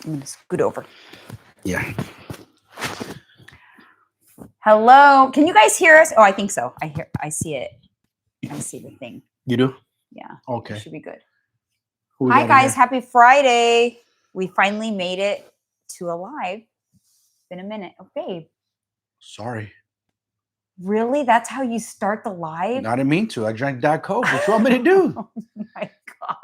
I'm going to scoot over. Yeah. Hello. Can you guys hear us? Oh, I think so. I see it. I see the thing. You do? Yeah. Okay. It should be good. Hi, guys. Happy Friday. We finally made it to a live. It's been a minute. Oh, babe. Sorry. Really? That's how you start the live? I didn't mean to. I drank Diet Coke. What you want me to do? Oh, my God.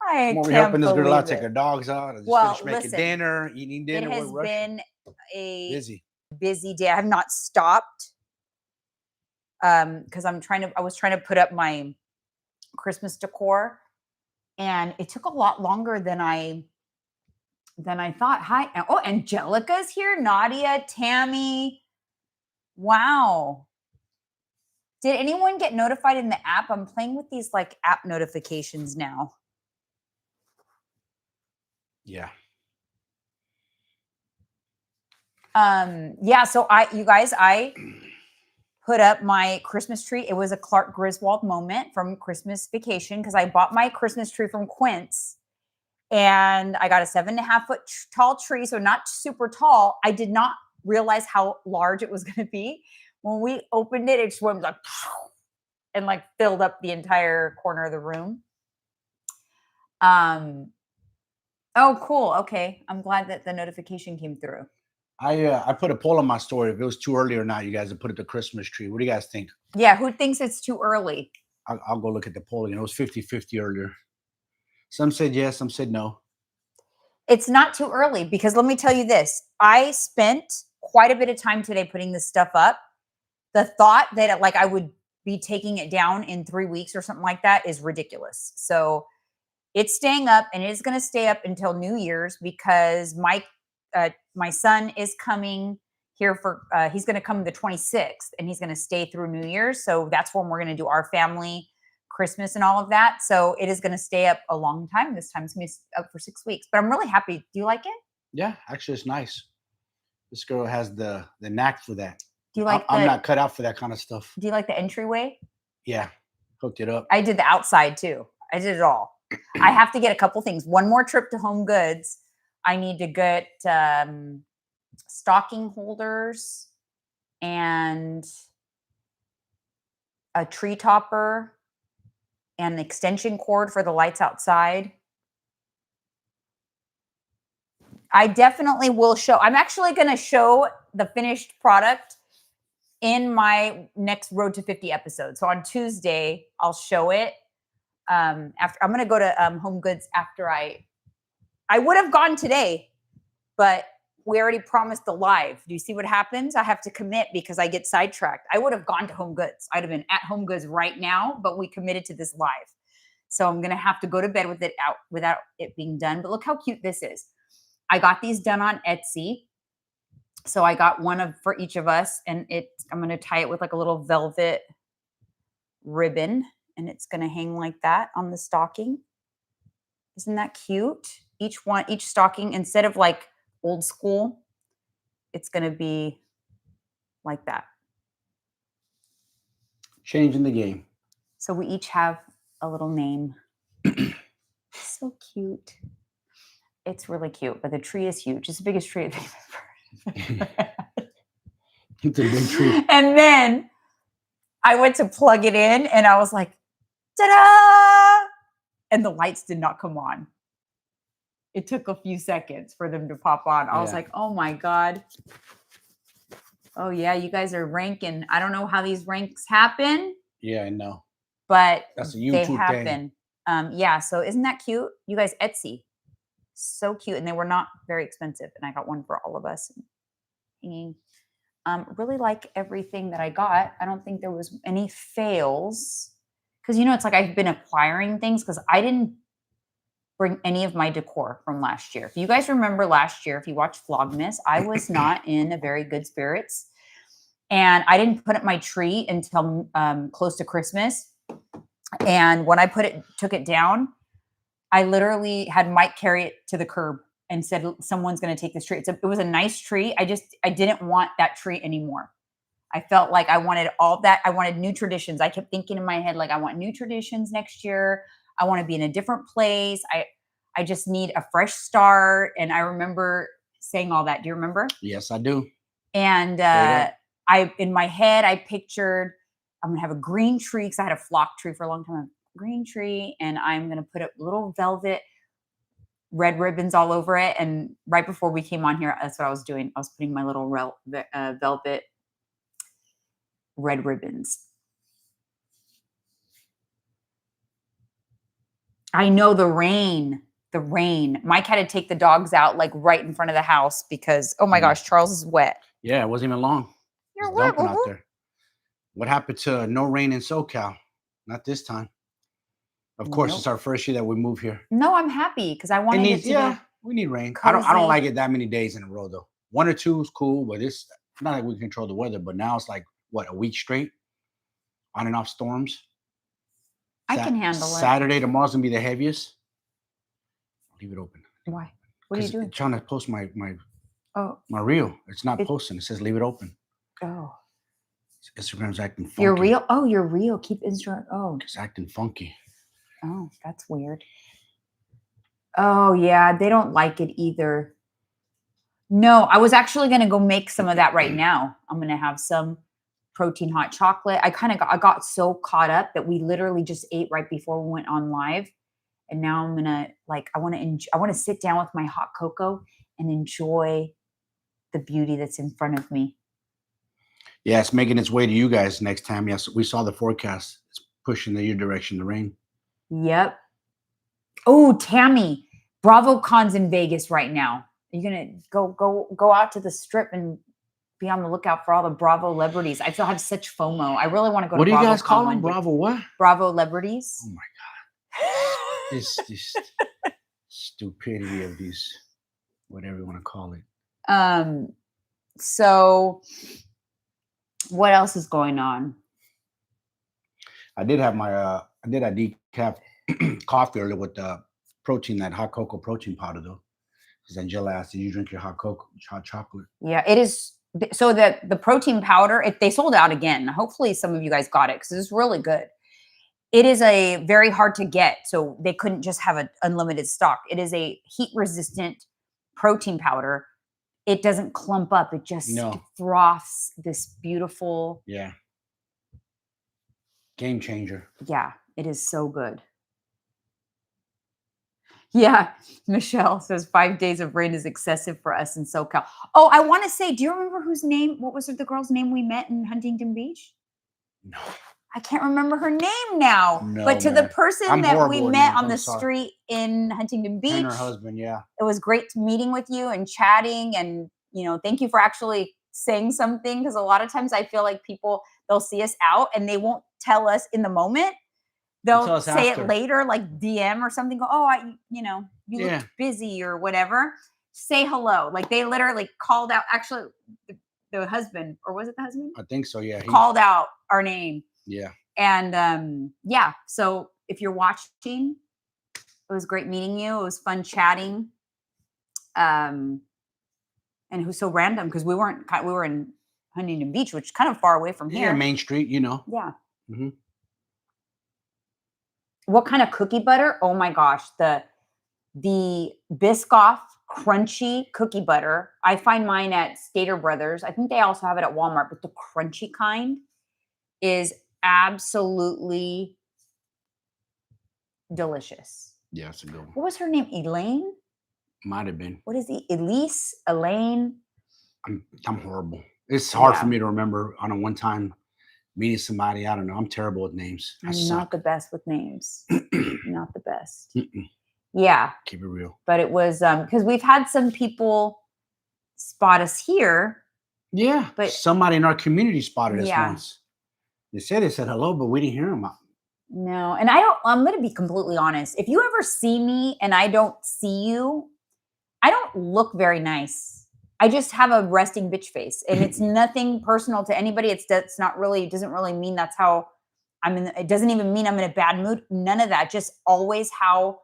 I'm over helping this girl out, take her dogs out. I just finished making dinner, eating dinner. It has been a busy day. I have not stopped because I was trying to put up my Christmas decor, and it took a lot longer than I thought. Hi. Oh, Angelica's here. Nadia, Tammy. Wow. Did anyone get notified in the app? I'm playing with these like app notifications now. Yeah. Yeah, so I put up my Christmas tree. It was a Clark Griswold moment from Christmas Vacation because I bought my Christmas tree from Quince, and I got a 7.5 foot tall tree, so not super tall. I did not realize how large it was going to be. When we opened it, it just went like and like filled up the entire corner of the room. Oh, cool. Okay, I'm glad that the notification came through. I put a poll on my story if it was too early or not. You guys have put it the Christmas tree. What do you guys think? Yeah, who thinks it's too early? I'll go look at the poll again. It was 50-50 earlier. Some said yes, some said no. It's not too early because let me tell you this. I spent quite a bit of time today putting this stuff up. The thought that like I would be taking it down in 3 weeks or something like that is ridiculous. So it's staying up, and it is going to stay up until New Year's because my son is coming here for, he's going to come the 26th, and he's going to stay through New Year's. So that's when we're going to do our family Christmas and all of that. So it is going to stay up a long time. This time it's going to be up for 6 weeks, but I'm really happy. Do you like it? Yeah, actually it's nice. This girl has the knack for that. Do you like I'm not cut out for that kind of stuff. Do you like the entryway? Yeah, hooked it up. I did the outside too. I did it all. I have to get a couple things. One more trip to Home Goods. I need to get stocking holders and a tree topper and an extension cord for the lights outside. I definitely will show. I'm actually going to show the finished product in my next Road to 50 episode. So on Tuesday, I'll show it. After I'm going to go to Home Goods after I would have gone today, but we already promised the live. Do you see what happens? I have to commit because I get sidetracked. I would have gone to Home Goods. I'd have been at Home Goods right now, but we committed to this live. So I'm going to have to go to bed with it out without it being done. But look how cute this is. I got these done on Etsy. So I got one for each of us, and I'm going to tie it with like a little velvet ribbon, and it's going to hang like that on the stocking. Isn't that cute? Each stocking, instead of like old school, it's going to be like that. Changing the game. So we each have a little name. So cute. It's really cute, but the tree is huge. It's the biggest tree I've ever had. It's a big tree. And then I went to plug it in, and I was like, ta-da! And the lights did not come on. It took a few seconds for them to pop on. I was like, oh my God. Oh yeah, you guys are ranking. I don't know how these ranks happen. Yeah, I know. But that's a YouTube they happen. Yeah, so isn't that cute? You guys, Etsy. So cute. And they were not very expensive. And I got one for all of us. Really like everything that I got. I don't think there was any fails. Because, it's like I've been acquiring things because I didn't bring any of my decor from last year. If you guys remember last year, if you watched Vlogmas, I was not in a very good spirits. And I didn't put up my tree until close to Christmas. And when I took it down, I literally had Mike carry it to the curb and said, someone's going to take this tree. It was a nice tree. I didn't want that tree anymore. I felt like I wanted all that. I wanted new traditions. I kept thinking in my head, like, I want new traditions next year. I want to be in a different place. I just need a fresh start. And I remember saying all that. Do you remember? Yes, I do. And in my head, I pictured I'm gonna have a green tree because I had a flock tree for a long time. A green tree, and I'm gonna put a little velvet red ribbons all over it. And right before we came on here, that's what I was doing. I was putting my little velvet red ribbons. I know the rain. Mike had to take the dogs out like right in front of the house because, oh my gosh, Charles is wet. Yeah, it wasn't even long. You're wet, out there. What happened to no rain in SoCal? Not this time. Of course, it's our first year that we move here. No, I'm happy because I wanted it to be we need rain. cozy. I don't like it that many days in a row though. 1 or 2 is cool, but it's not like we control the weather. But now it's like what, a week straight, on and off storms. I can handle it. Saturday, tomorrow's gonna be the heaviest. Leave it open. Why? What are you doing? I'm trying to post my reel. It's not posting. It says leave it open. Oh. Instagram's acting funky. Your reel? Oh, your reel. Keep Instagram. Oh. It's acting funky. Oh, that's weird. Oh, yeah. They don't like it either. No, I was actually going to go make some of that right now. I'm going to have some protein hot chocolate. I got so caught up that we literally just ate right before we went on live. And now I'm going to I want to sit down with my hot cocoa and enjoy the beauty that's in front of me. Yeah, it's making its way to you guys next time. Yes, we saw the forecast. It's pushing in your direction, the rain. Yep. Oh, Tammy, BravoCon's in Vegas right now. Are you going to go out to the strip and be on the lookout for all the Bravo celebrities? I still have such FOMO. I really want to go to BravoCon. What do you guys call them? Bravo what? Bravo celebrities. Oh my God. This stupidity of these, whatever you want to call it. So what else is going on? I did have my a decaf coffee earlier with the protein, that hot cocoa protein powder though. Because Angela asked, did you drink your hot chocolate? Yeah, it is. So the protein powder, they sold out again. Hopefully some of you guys got it because it's really good. It is a very hard to get, so they couldn't just have an unlimited stock. It is a heat-resistant protein powder. It doesn't clump up. It just froths this beautiful. Yeah. Game changer. Yeah, it is so good. Yeah, Michelle says 5 days of rain is excessive for us in SoCal. Oh, I want to say, do you remember what was the girl's name we met in Huntington Beach? No. I can't remember her name now. No, but to the person that we met on the street in Huntington Beach. And her husband, yeah. It was great meeting with you and chatting. And, thank you for actually saying something. Because a lot of times I feel like they'll see us out and they won't tell us in the moment. They'll say it later, like DM or something. Go, oh, you look busy or whatever. Say hello. Like they literally called out, actually, the husband, or was it the husband? I think so, yeah. Called out our name. Yeah. And so if you're watching, it was great meeting you. It was fun chatting. And it was so random because we were in Huntington Beach, which is kind of far away from here. Yeah, Main Street, Yeah. Mm-hmm. What kind of cookie butter? Oh my gosh, the Biscoff crunchy cookie butter. I find mine at Stater Brothers. I think they also have it at Walmart, but the crunchy kind is absolutely delicious. Yeah, it's a good one. What was her name? Elaine? Might have been. What is Elise? Elaine? I'm horrible. It's hard for me to remember on a one-time meeting somebody. I don't know. I'm terrible with names. I'm not the best with names. Not the best. Yeah. Keep it real. But it was because we've had some people spot us here. Yeah. But somebody in our community spotted us once. They said hello, but we didn't hear them. No. And I'm going to be completely honest. If you ever see me and I don't see you, I don't look very nice. I just have a resting bitch face, and it's nothing personal to anybody. It doesn't really mean that's how it doesn't even mean I'm in a bad mood. None of that. Just always how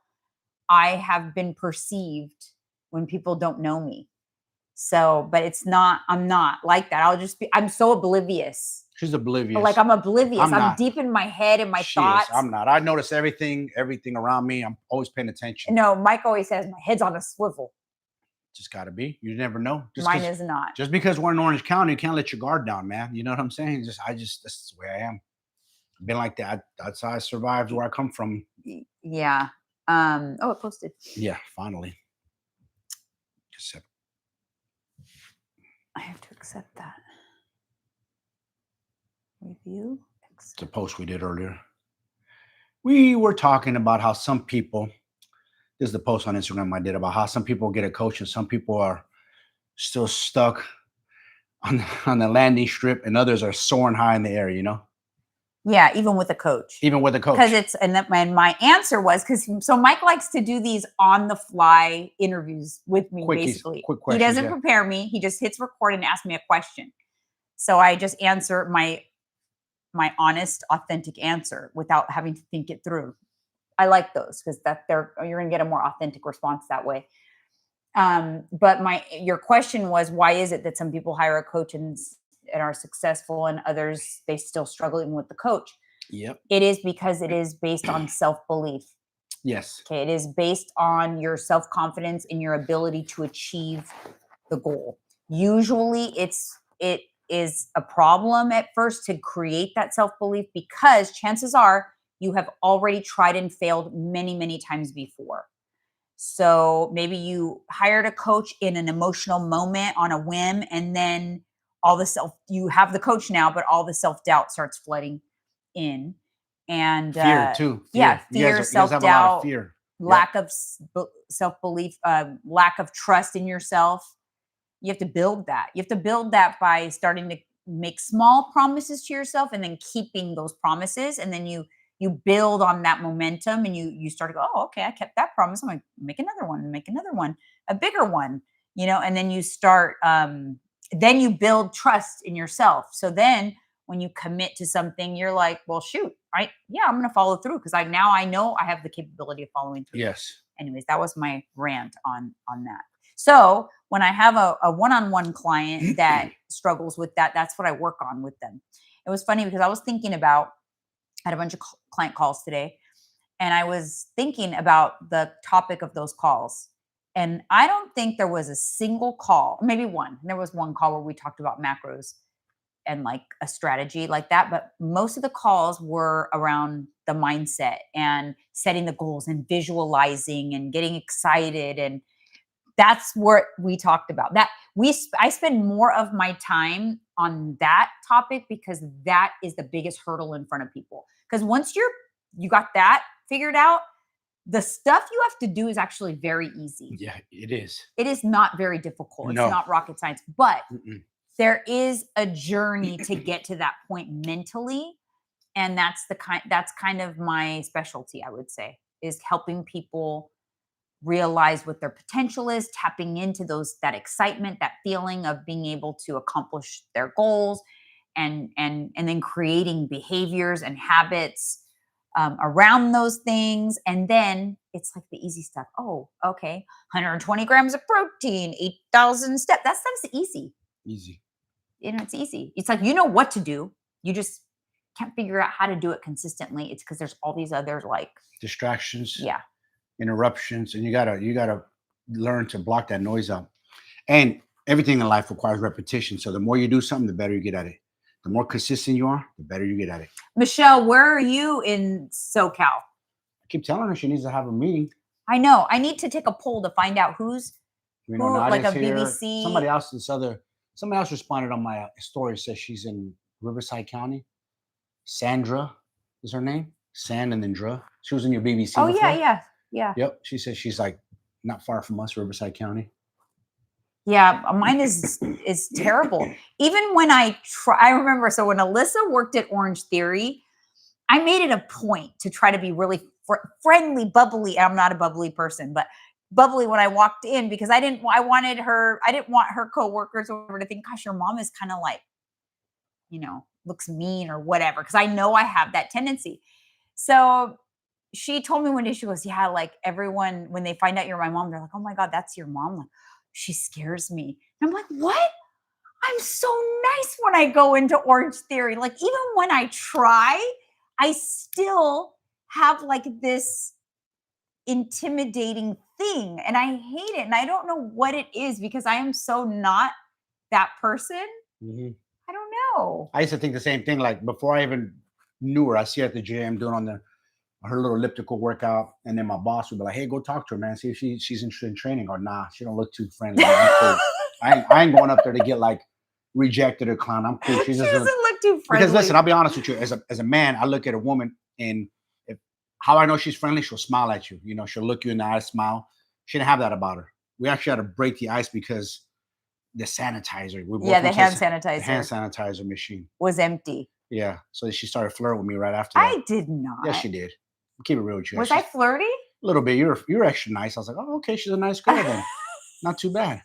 I have been perceived when people don't know me. So, but I'm not like that. I'm so oblivious She's oblivious. Like I'm oblivious. I'm I'm not. deep in my head and my She is. thoughts. I'm not. I notice everything around me. I'm always paying attention. No, Mike always says my head's on a swivel. Just gotta be. You never know. Mine is not. Just because we're in Orange County, you can't let your guard down, man. You know what I'm saying? This is the way I am. Been like that. That's how I survived where I come from. Yeah. Oh, it posted. Yeah, finally. I have to accept that. Review. It's a post we did earlier. We were talking about how some people, this is the post on Instagram I did about how some people get a coach and some people are still stuck on the landing strip and others are soaring high in the air, you know? Yeah, even with a coach. Even with a coach. Because and my answer was, so Mike likes to do these on the fly interviews with me, basically. Quick He questions, doesn't prepare me. He just hits record and asks me a question. So I just answer my honest, authentic answer without having to think it through. I like those because you're gonna get a more authentic response that way. But your question was, why is it that some people hire a coach and are successful and others they still struggling with the coach? Yep. It is because it is based on self-belief. Yes. Okay. It is based on your self-confidence and your ability to achieve the goal. Usually it is a problem at first to create that self-belief because chances are you have already tried and failed many, many times before. So maybe you hired a coach in an emotional moment on a whim, and then you have the coach now, but all the self-doubt starts flooding in. And fear too. Yeah, fear, self-doubt, fear. Lack of self-belief, lack of trust in yourself. You have to build that. You have to build that by starting to make small promises to yourself and then keeping those promises. And then you build on that momentum and you start to go, oh, okay, I kept that promise. I'm going to make another one, a bigger one, and then you start, then you build trust in yourself. So then when you commit to something, you're like, well, shoot, right? Yeah, I'm going to follow through because I know I have the capability of following through. Yes. Anyways, that was my rant on that. So when I have a one-on-one client that struggles with that, that's what I work on with them. It was funny because I was thinking about, I had a bunch of client calls today, and I was thinking about the topic of those calls. And I don't think there was a single call, maybe one. There was one call where we talked about macros and like a strategy like that. But most of the calls were around the mindset and setting the goals and visualizing and getting excited. And that's what we talked about. I spend more of my time on that topic because that is the biggest hurdle in front of people. Because once you got that figured out, the stuff you have to do is actually very easy. Yeah, it is. It is not very difficult. No. It's not rocket science, but there is a journey to get to that point mentally. And that's kind of my specialty, I would say, is helping people realize what their potential is, tapping into that excitement, that feeling of being able to accomplish their goals, and then creating behaviors and habits around those things. And then it's like the easy stuff. Oh, okay. 120 grams of protein, 8,000 steps. That stuff's easy. Easy. It's easy. It's like, you know what to do. You just can't figure out how to do it consistently. It's because there's all these other like distractions. Yeah. Interruptions, and you gotta learn to block that noise out. And everything in life requires repetition. So the more you do something, the better you get at it. The more consistent you are, the better you get at it. Michelle, where are you in SoCal? I keep telling her she needs to have a meeting. I know. I need to take a poll to find out who's like a here. BBC. Somebody else responded on my story, says she's in Riverside County. Sandra is her name. Sand and then Dra. She was in your BBC. Oh, before. Yeah. Yep. She says she's like not far from us, Riverside County. Yeah, mine is terrible. Even when I remember, so when Alyssa worked at Orange Theory, I made it a point to try to be really friendly, bubbly. I'm not a bubbly person, but bubbly when I walked in because I didn't want her coworkers or whatever to think, gosh, your mom is kind of like, looks mean or whatever. Cause I know I have that tendency. So she told me one day, she goes, yeah, like everyone, when they find out you're my mom, they're like, oh my God, that's your mom. Like, she scares me. And I'm like, what? I'm I'm so nice when I go into Orange Theory. Like, even when I try, I still have like this intimidating thing, and I hate it. And I don't know what it is because I am so not that person. Mhm. I don't know. I used to think the same thing. Like before I even knew her, I see her at the gym doing her little elliptical workout, and then my boss would be like, "Hey, go talk to her, man. See if she's interested in training." Or, "Nah, she don't look too friendly. Man. I'm cool. I ain't going up there to get like rejected or clown. I'm cool. She doesn't look too friendly. Because listen, I'll be honest with you. As a man, I look at a woman, and if how I know she's friendly, she'll smile at you. You know, she'll look you in the eye, smile. She didn't have that about her. We actually had to break the ice because the sanitizer. The hand The hand sanitizer machine was empty. Yeah. So she started flirting with me right after that. I did not. Yes, she did. Keep it real with you. Was I flirty? A little bit. You're extra nice. I was like, oh, okay, she's a nice girl then. Not too bad.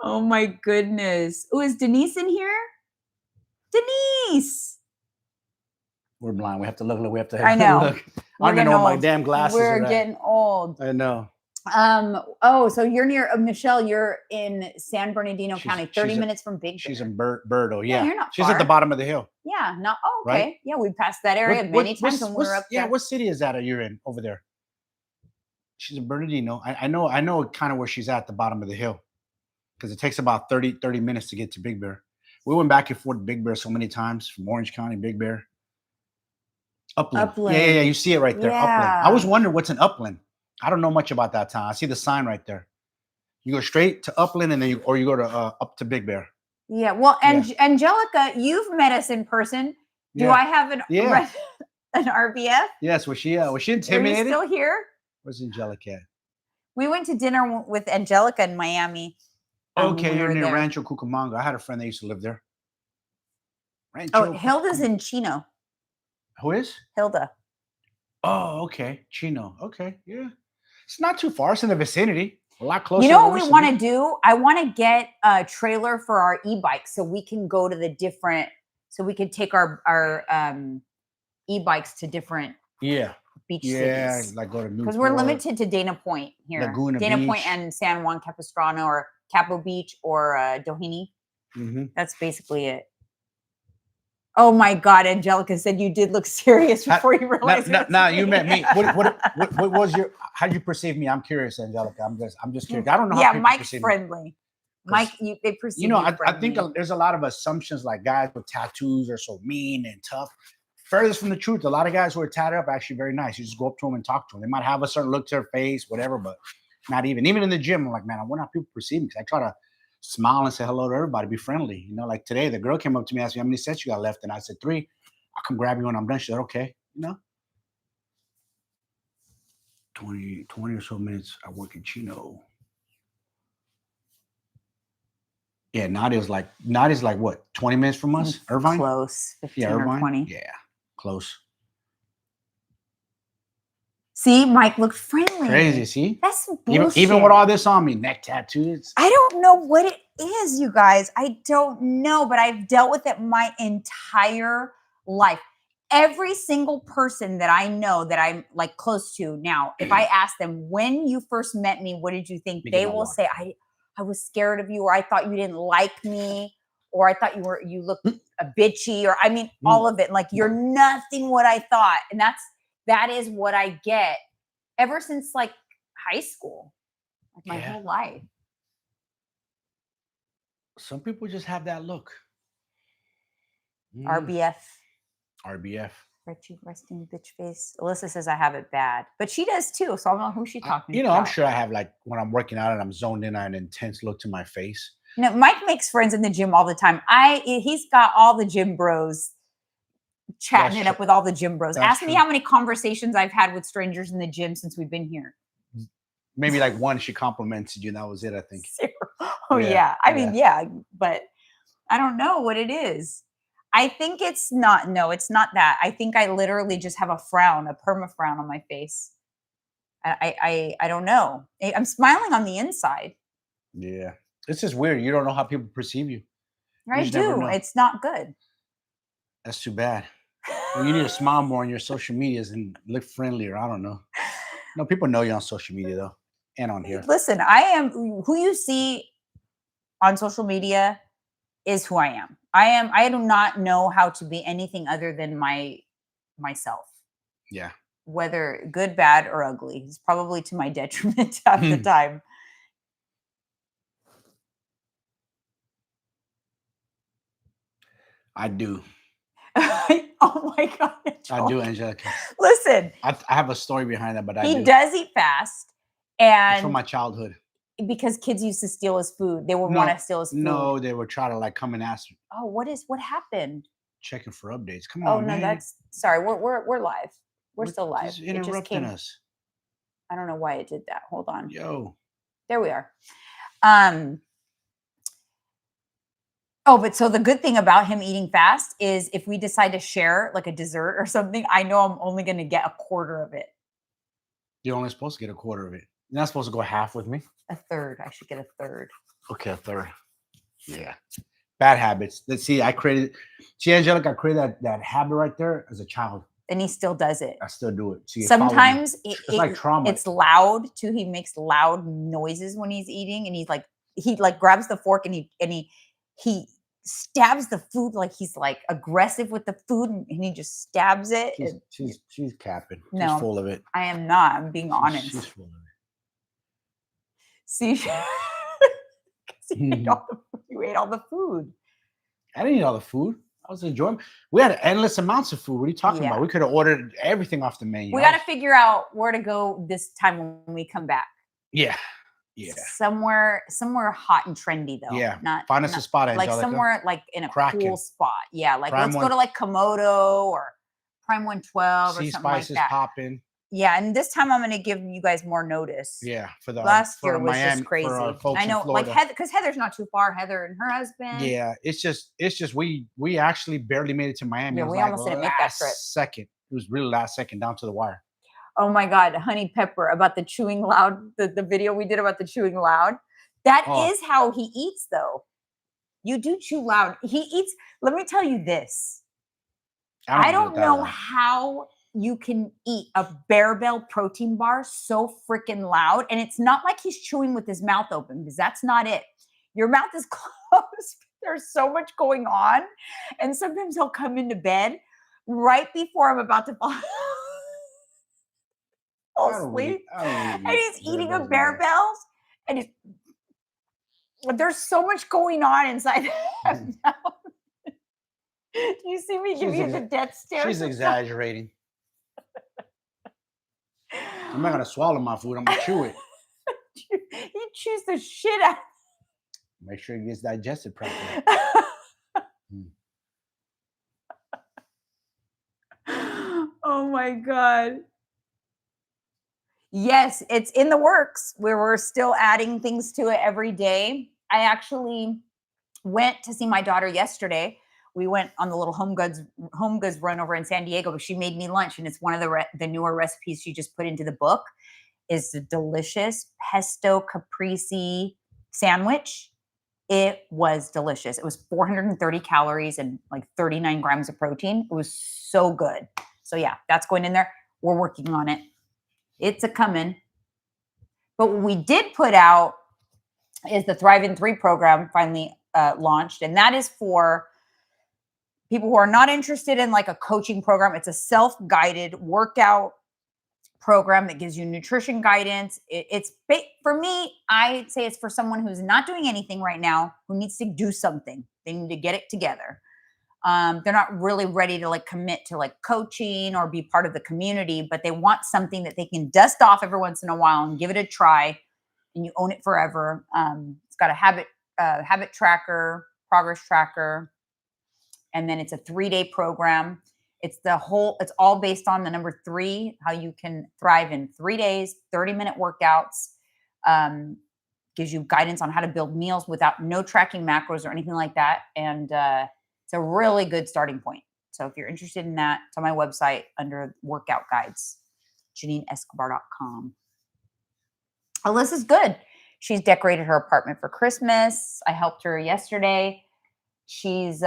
Oh my goodness. Oh, is Denise in here? Denise. We're blind. We have to look. We have to. I know. Look. I don't even know what my damn glasses are. We're getting old. I know. Oh, so you're near Michelle. You're in San Bernardino County, 30 minutes from Big Bear. She's in Birdo. Yeah, you're not she's far. at the bottom of the hill. Yeah, not okay. Right? Yeah, we passed that area many times when we were up there. Yeah, what city is that you're in over there? She's in Bernardino. I know kind of where she's at the bottom of the hill, because it takes about 30 minutes to get to Big Bear. We went back and forth to Big Bear so many times from Orange County, Big Bear. Upland. Yeah. You see it right there. Yeah. Upland. I was wondering what's in Upland. I don't know much about that town. I see the sign right there. You go straight to Upland, and then you go to up to Big Bear. Yeah. Well, Angelica, you've met us in person. Do I have an RBF? Yes. Was she intimidated? Are you still here? Where's Angelica at? We went to dinner with Angelica in Miami. Okay, you're near Rancho Cucamonga. I had a friend that used to live there. Hilda's in Chino. Who is? Hilda. Oh, okay. Chino. Okay, yeah. It's not too far. It's in the vicinity. A lot closer. You know what we want to do? I want to get a trailer for our e-bikes so we can go to the different, so we can take our e-bikes to different beach cities. Yeah, like go to Newport. Because we're limited to Dana Point here. Laguna Point Beach. And San Juan Capistrano or Capo Beach or Doheny. Mm-hmm. That's basically it. Oh my God, Angelica said you did look serious before you realized. Now you met me. What was your? How did you perceive me? I'm curious, Angelica. I'm just curious. I don't know. How people Mike's perceive friendly. Me. Mike, they perceive. You know, I think there's a lot of assumptions like guys with tattoos are so mean and tough. Furthest from the truth, a lot of guys who are tatted up are actually very nice. You just go up to them and talk to them. They might have a certain look to their face, whatever, but not even in the gym. I'm like, man, I wonder how people perceive me. Because I try to smile and say hello to everybody, be friendly. You know, like today, the girl came up to me, asked me how many sets you got left, and I said 3. I'll come grab you when I'm done. She said, okay, you know. 20 or so minutes. I work in Chino. Yeah, Nadia's like what? 20 minutes from us, Irvine. Close, 15 Irvine? or 20. Yeah, close. See, Mike looked friendly. Crazy, see? That's bullshit. Even with all this on me, neck tattoos. I don't know what it is, you guys. I don't know, but I've dealt with it my entire life. Every single person that I know that I'm like close to now, if I ask them, when you first met me, what did you think? They will say, I was scared of you, or I thought you didn't like me, or I thought you looked a bitchy, or all of it. Like, you're nothing what I thought. And that is what I get ever since like high school, like my whole life. Some people just have that look. RBF. Resting bitch face. Alyssa says I have it bad, but she does too. So I don't know who she's talking about. I'm sure I have, like, when I'm working out and I'm zoned in, I have an intense look to my face. No, Mike makes friends in the gym all the time. He's got all the gym bros chatting it up with all the gym bros. Ask me how many conversations I've had with strangers in the gym since we've been here. Maybe like one, she complimented you, and that was it, I think. 0. Oh yeah. I mean, but I don't know what it is. I think it's not that. I think I literally just have a frown, a perma frown on my face. I don't know. I'm smiling on the inside. Yeah. It's just weird. You don't know how people perceive you. I do. It's not good. That's too bad. Well, you need to smile more on your social medias and look friendlier. I don't know. No, people know you on social media though, and on here. Listen, I am who you see on social media is who I am. I do not know how to be anything other than myself. Yeah. Whether good, bad, or ugly. It's probably to my detriment half the time. I do. Oh my God. I do, Angelica. Listen. I have a story behind that, but I do. He does eat fast. It's from And my childhood. because kids used to steal his food. They would want to steal his food. No, they would try to like come and ask me. Oh, what happened? Checking for updates. Come Oh on, no, man. that's sorry. We're live. We're still live. Just interrupting us. I don't know why it did that. Hold on. Yo. There we are. Oh, but so the good thing about him eating fast is if we decide to share like a dessert or something, I know I'm only going to get a quarter of it. You're only supposed to get a quarter of it. You're not supposed to go half with me. A third. I should get a third. Okay, a third. Yeah. Bad habits. Let's see. Angelica, I created that habit right there as a child. And he still does it. I still do it. See, sometimes it's like trauma. It's loud too. He makes loud noises when he's eating, and he grabs the fork and he stabs the food like he's like aggressive with the food, and he just stabs it. She's capping. No, she's full of it. I am not. I'm being honest. She's full of it. See, you ate all the food. I didn't eat all the food. I was enjoying. We had endless amounts of food. What are you talking about? We could have ordered everything off the menu. We got to figure out where to go this time when we come back. Yeah. Somewhere hot and trendy though. Yeah. Find us a spot, Angelica. Like somewhere like in a cool spot. Yeah. Like let's go to like Komodo or Prime 112 or something like that. Popping. Yeah, and this time I'm going to give you guys more notice. Yeah, for the last year was Miami, just crazy. I know, like Heather, because Heather's not too far. Heather and her husband. Yeah, it's just we actually barely made it to Miami. Yeah, we almost didn't make that trip. Second, it was really last second down to the wire. Oh my God, Honey Pepper about the chewing loud. The video we did about the chewing loud. That is how he eats, though. You do chew loud. He eats. Let me tell you this. I don't know how you can eat a Barbell protein bar so freaking loud. And it's not like he's chewing with his mouth open, because that's not it. Your mouth is closed. There's so much going on. And sometimes he'll come into bed right before I'm about to fall asleep. And he's eating a Barbells. And there's so much going on inside that mouth. Do you see me giving you the death stare? She's exaggerating. I'm not gonna swallow my food. I'm gonna chew it. He chews the shit out. Make sure it gets digested properly. Oh my God. Yes, it's in the works. We're still adding things to it every day. I actually went to see my daughter yesterday. We went on the little home goods run over in San Diego, but she made me lunch, and it's one of the newer recipes she just put into the book. Is the delicious pesto caprese sandwich. It was delicious. It was 430 calories and like 39 grams of protein. It was so good. So yeah, that's going in there. We're working on it. It's a coming. But what we did put out is the Thrive in 3 program finally launched, and that is for people who are not interested in like a coaching program. It's a self-guided workout program that gives you nutrition guidance. It's for me, I'd say it's for someone who's not doing anything right now, who needs to do something. They need to get it together. They're not really ready to like commit to like coaching or be part of the community, but they want something that they can dust off every once in a while and give it a try, and you own it forever. It's got a habit tracker, progress tracker. And then it's a 3-day program. It's all based on the number 3, how you can thrive in 3 days, 30-minute workouts, gives you guidance on how to build meals without no tracking macros or anything like that. And it's a really good starting point. So if you're interested in that, it's on my website under workout guides, JeanineEscobar.com. Alyssa's good. She's decorated her apartment for Christmas. I helped her yesterday. She's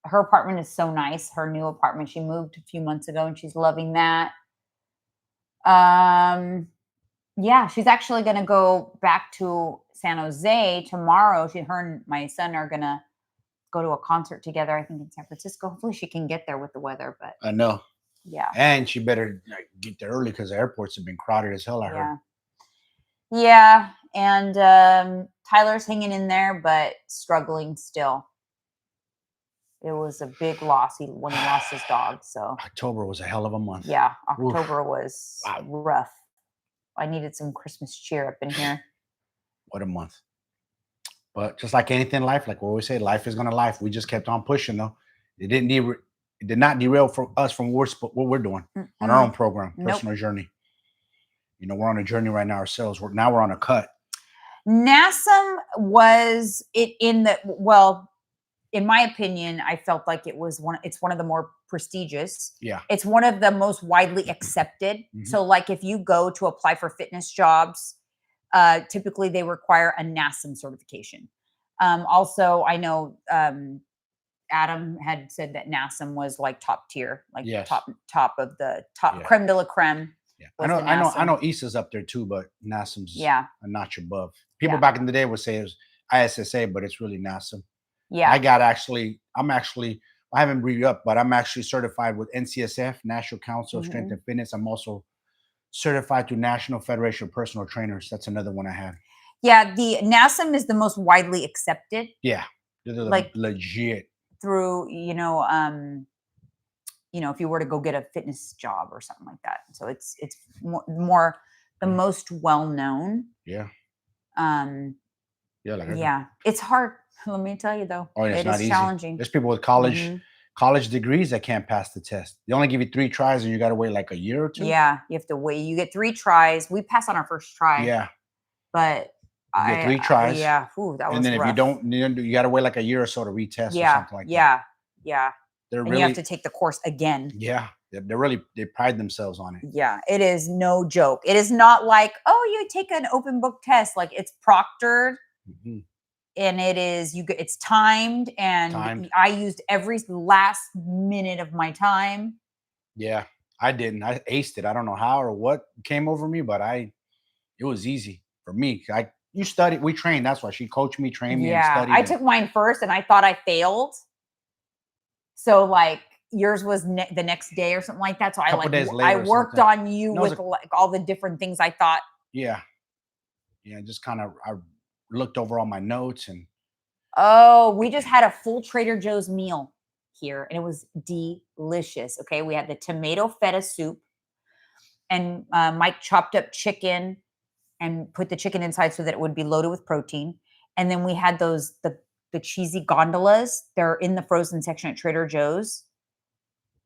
her apartment is so nice. Her new apartment. She moved a few months ago and she's loving that. Yeah, she's actually going to go back to San Jose tomorrow. Her and my son are going to go to a concert together, I think in San Francisco. Hopefully she can get there with the weather, but I know. yeah. And she better get there early because the airports have been crowded as hell, I heard. Yeah. And Tyler's hanging in there, but struggling still. It was a big loss when he lost his dog. So October was a hell of a month. Yeah, October was rough. I needed some Christmas cheer up in here. What a month. But just like anything in life, like what we say, life is gonna life. We just kept on pushing though. It did not derail for us from what we're doing on our own program, personal journey. You know, we're on a journey right now ourselves. We're on a cut. NASM was it in the in my opinion, I felt like it's one of the more prestigious. Yeah. It's one of the most widely accepted. Mm-hmm. So like if you go to apply for fitness jobs, typically they require a NASM certification. Also, I know Adam had said that NASM was like top tier, like top of the top creme de la creme. Yeah. I know ISA's up there too, but NASM's a notch above. People back in the day would say it was ISSA, but it's really NASM. Yeah. I haven't re-upped, but I'm actually certified with NCSF, National Council of Strength and Fitness. I'm also certified through National Federation of Personal Trainers. That's another one I had. Yeah, the NASM is the most widely accepted. Yeah, they're like legit. Through, if you were to go get a fitness job or something like that. So it's more the most well-known. Yeah. It's hard. Let me tell you though. Oh, it's not easy. Challenging. There's people with college degrees that can't pass the test. They only give you 3 tries and you got to wait like a year or 2. Yeah, you have to wait. You get 3 tries. We passed on our first try. Yeah. But you get 3 tries. That was rough. And then if you don't, you got to wait like a year or so to retest or something like that. Yeah. And you have to take the course again. Yeah. They pride themselves on it. Yeah. It is no joke. It is not like, you take an open book test. Like it's proctored. Mm-hmm. And it's timed, and I used every last minute of my time. Yeah, I didn't. I aced it. I don't know how or what came over me, but it was easy for me. You studied, we trained. That's why she coached me, trained me, and studied. I took mine first, and I thought I failed. So like yours was the next day or something like that. So I worked on you with like all the different things I thought. Yeah, just kind of I looked over all my notes and we just had a full Trader Joe's meal here and it was delicious. Okay, we had the tomato feta soup, and Mike chopped up chicken and put the chicken inside so that it would be loaded with protein. And then we had the cheesy gondolas. They're in the frozen section at Trader Joe's.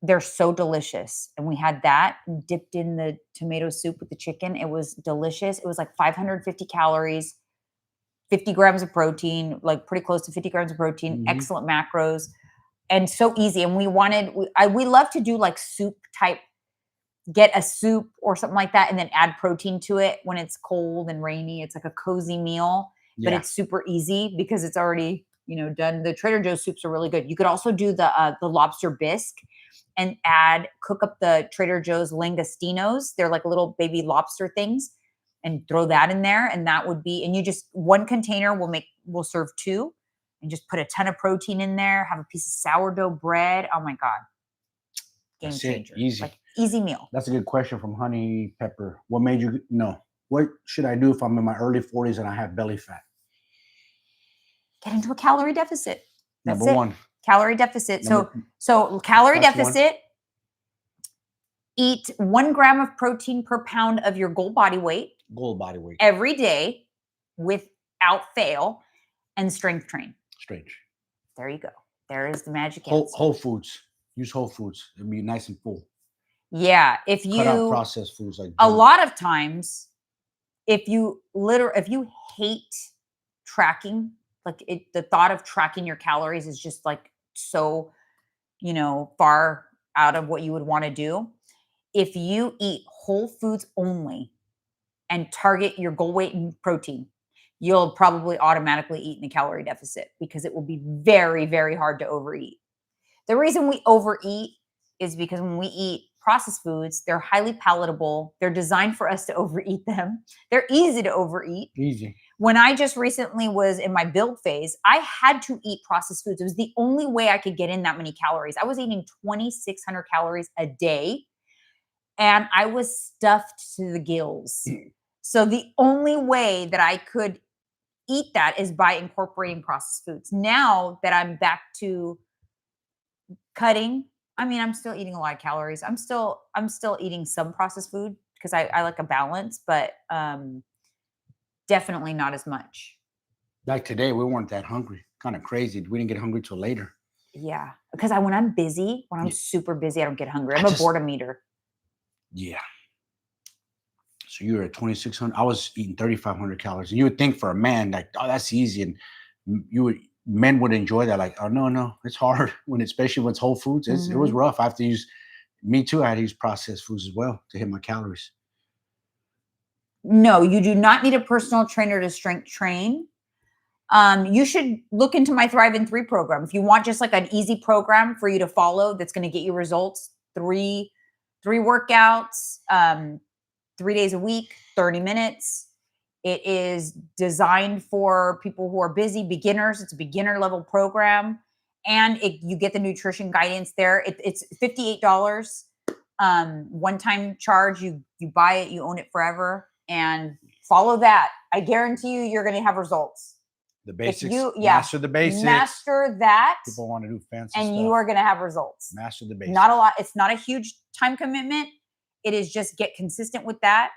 They're so delicious. And we had that dipped in the tomato soup with the chicken. It was delicious. It was like 550 calories. 50 grams of protein, like pretty close to 50 grams of protein, excellent macros, and so easy. And we love to do like soup type, get a soup or something like that, and then add protein to it when it's cold and rainy. It's like a cozy meal, but it's super easy because it's already, done. The Trader Joe's soups are really good. You could also do the lobster bisque and cook up the Trader Joe's langostinos. They're like little baby lobster things. And throw that in there, and that would be, and you just, one container will serve 2, and just put a ton of protein in there, have a piece of sourdough bread. Oh my God. Game changer. Easy. Like, easy meal. That's a good question from Honey Pepper. What made you know? What should I do if I'm in my early 40s and I have belly fat? Get into a calorie deficit. That's Number 1. Calorie deficit. So calorie deficit. Eat 1 gram of protein per pound of your goal body weight. Every day without fail, and strength train. There you go. There is the magic answer. Whole foods. Use whole foods. It'll be nice and full. Yeah. Cut out processed foods like a lot of times, if you hate tracking, like the thought of tracking your calories is just like so, far out of what you would want to do. If you eat whole foods only and target your goal weight and protein, you'll probably automatically eat in a calorie deficit because it will be very, very hard to overeat. The reason we overeat is because when we eat processed foods. They're highly palatable. They're designed for us to overeat them. They're easy to overeat. Easy. When I just recently was in my build phase, I had to eat processed foods. It was the only way I could get in that many calories. I was eating 2,600 calories a day, and I was stuffed to the gills. So the only way that I could eat that is by incorporating processed foods. Now that I'm back to cutting, I mean, I'm still eating a lot of calories. I'm still eating some processed food because I like a balance, but definitely not as much. Like today, we weren't that hungry. Kind of crazy. We didn't get hungry till later. Yeah, because when I'm busy, when I'm super busy, I don't get hungry. I'm a boredom eater. Yeah. So you were at 2,600. I was eating 3,500 calories. And you would think for a man, like, oh, that's easy. And men would enjoy that. Like, oh, no, it's hard. Especially when it's whole foods. It was rough. I have to use, me too, I had to use processed foods as well to hit my calories. No, you do not need a personal trainer to strength train. You should look into my Thrive in 3 program. If you want just like an easy program for you to follow that's going to get you results, three workouts, 3 days a week, 30 minutes. It is designed for people who are busy, beginners. It's a beginner level program. And you get the nutrition guidance there. It's $58. One-time charge. You buy it, you own it forever. And follow that. I guarantee you're going to have results. The basics. Master the basics. Master that. People want to do fancy and stuff. You are going to have results. Master the basics. Not a lot. It's not a huge time commitment. It is just get consistent with that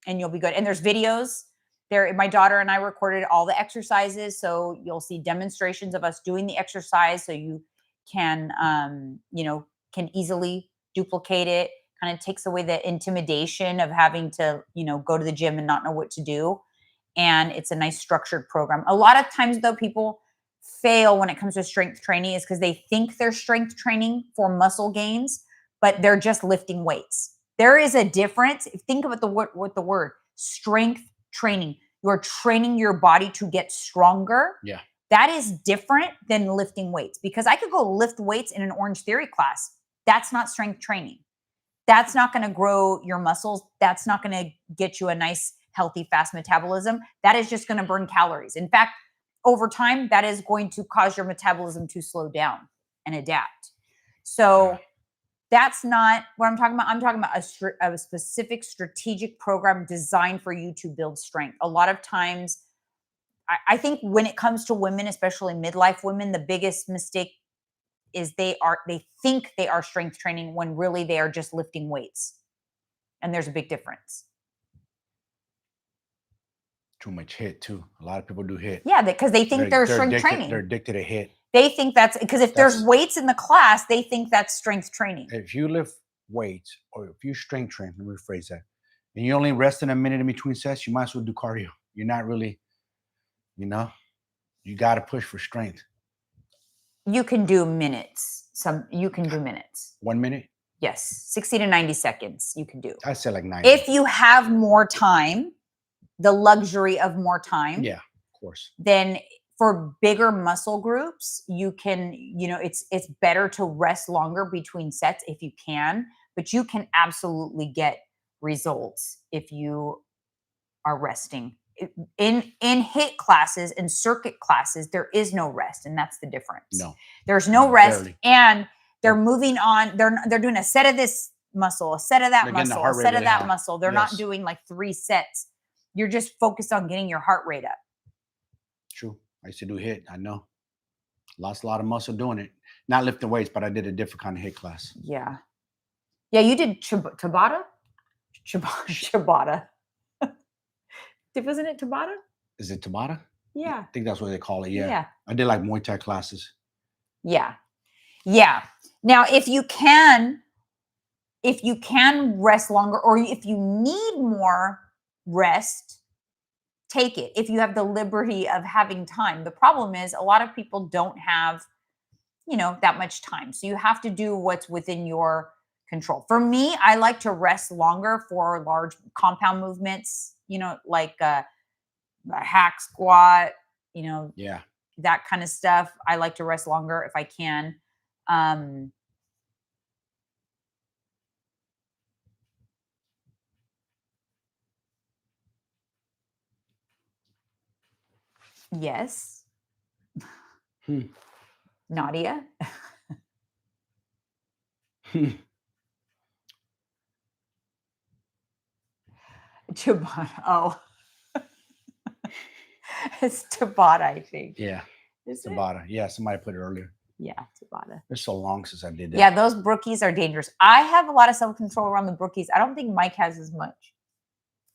and you'll be good. And there's videos there. My daughter and I recorded all the exercises. So you'll see demonstrations of us doing the exercise. So you can, can easily duplicate it. Kind of takes away the intimidation of having to, go to the gym and not know what to do. And it's a nice structured program. A lot of times though, people fail when it comes to strength training is because they think they're strength training for muscle gains, but they're just lifting weights. There is a difference. Think about the word strength training. You're training your body to get stronger. Yeah. That is different than lifting weights, because I could go lift weights in an Orange Theory class. That's not strength training. That's not going to grow your muscles. That's not going to get you a nice, healthy, fast metabolism. That is just going to burn calories. In fact, over time, that is going to cause your metabolism to slow down and adapt. So that's not what I'm talking about. I'm talking about a specific strategic program designed for you to build strength. A lot of times, I think when it comes to women, especially midlife women, the biggest mistake is they think they are strength training when really they are just lifting weights. And there's a big difference. Too much HIIT too. A lot of people do HIIT. Yeah, because they think they're strength training. They're addicted to HIIT. They think that's because if there's weights in the class, they think that's strength training. If you lift weights or if you strength train, let me rephrase that, and you only rest in a minute in between sets, you might as well do cardio. You're not really, you got to push for strength. You can do minutes. You can do minutes. 1 minute? Yes. 60 to 90 seconds you can do. I say like 90. If you have more time, the luxury of more time. Yeah, of course. Then for bigger muscle groups, you can, it's better to rest longer between sets if you can, but you can absolutely get results if you are resting. In HIIT classes and circuit classes, there is no rest, and that's the difference. No, there's no rest, barely. And they're moving on. They're doing a set of this muscle, a set of that muscle, a set of that muscle. They're not doing like 3 sets. You're just focused on getting your heart rate up. True. I used to do HIIT. I know. Lost a lot of muscle doing it. Not lifting weights, but I did a different kind of HIIT class. Yeah. Yeah, you did Tabata? Tabata. Wasn't it Tabata? Is it Tabata? Yeah. I think that's what they call it. Yeah. I did like Muay Thai classes. Yeah. Yeah. Now, if you can rest longer, or if you need more rest, take it. If you have the liberty of having time. The problem is a lot of people don't have, that much time. So you have to do what's within your control. For me, I like to rest longer for large compound movements, like a hack squat, that kind of stuff. I like to rest longer if I can. Yes. Hmm. Nadia. Ciabatta. Oh, it's Tabata, I think. Yeah, Is it? Tabata. Yeah, somebody put it earlier. Yeah, Tabata. It's so long since I did that. Yeah, those brookies are dangerous. I have a lot of self-control around the brookies. I don't think Mike has as much.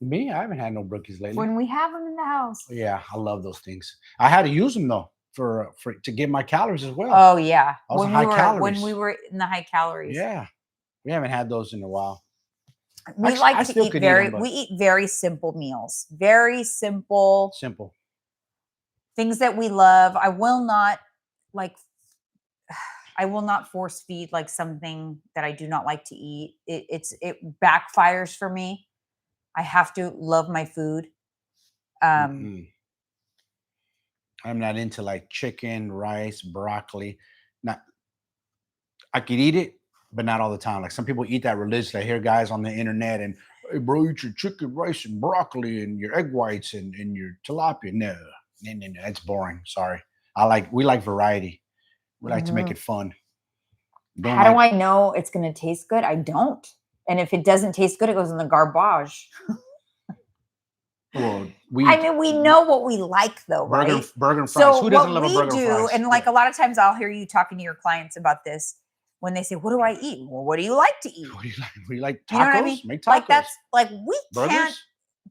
Me, I haven't had no brookies lately. When we have them in the house. Yeah, I love those things. I had to use them though for to get my calories as well. Oh yeah. I was When high we calories. were in the high calories. Yeah, we haven't had those in a while. We I like to still eat could eat 'em, but we eat very simple meals. Very simple simple. things that we love. I will not force feed like something that I do not like to eat. It backfires for me. I have to love my food. I'm not into like chicken, rice, broccoli. Not, I could eat it, but not all the time. Like some people eat that religiously. I hear guys on the internet and, hey, bro, eat your chicken, rice, and broccoli, and your egg whites, and your tilapia. No, it's boring. Sorry. We like variety. We like to make it fun. How do I know it's going to taste good? I don't. And if it doesn't taste good, it goes in the garbage. Well, we know what we like, though, right? Burger and fries. So who doesn't love a what burger we and do, fries? and like a lot of times, I'll hear you talking to your clients about this when they say, "What do I eat?" Well, what do you like to eat? What do you like? We like tacos. You know what I mean? Make tacos. Like that's like we Burgers? can't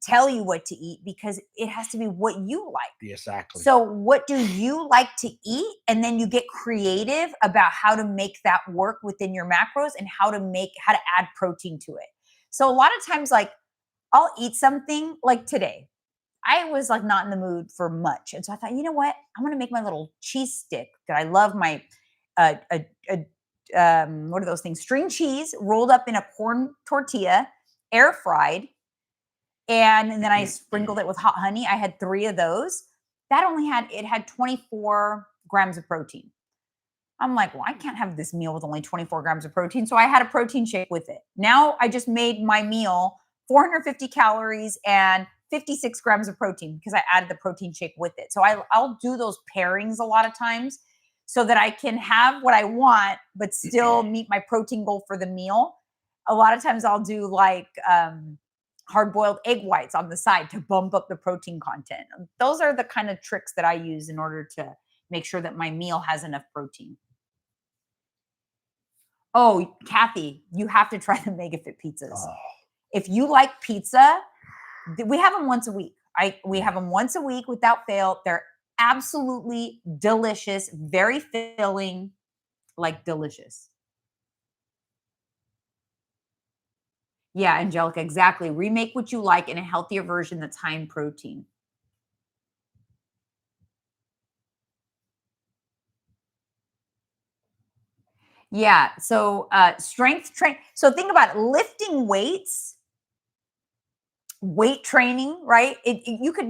tell you what to eat because it has to be what you like. Exactly. So what do you like to eat? And then you get creative about how to make that work within your macros and how to add protein to it. So a lot of times, like I'll eat something like today. I was like not in the mood for much. And so I thought, you know what? I'm going to make my little cheese stick that I love, my what are those things? String cheese rolled up in a corn tortilla, air fried. And then I sprinkled it with hot honey. I had 3 of those. It had 24 grams of protein. I'm like, well, I can't have this meal with only 24 grams of protein. So I had a protein shake with it. Now I just made my meal 450 calories and 56 grams of protein because I added the protein shake with it. So I'll do those pairings a lot of times so that I can have what I want, but still meet my protein goal for the meal. A lot of times I'll do like hard-boiled egg whites on the side to bump up the protein content. Those are the kind of tricks that I use in order to make sure that my meal has enough protein. Oh, Kathy, you have to try the MegaFit pizzas. Oh. If you like pizza, we have them once a week. We have them once a week without fail. They're absolutely delicious, very filling, like delicious. Yeah, Angelica, exactly. Remake what you like in a healthier version that's high in protein. Yeah, so strength train. So think about it, lifting weights, weight training, right?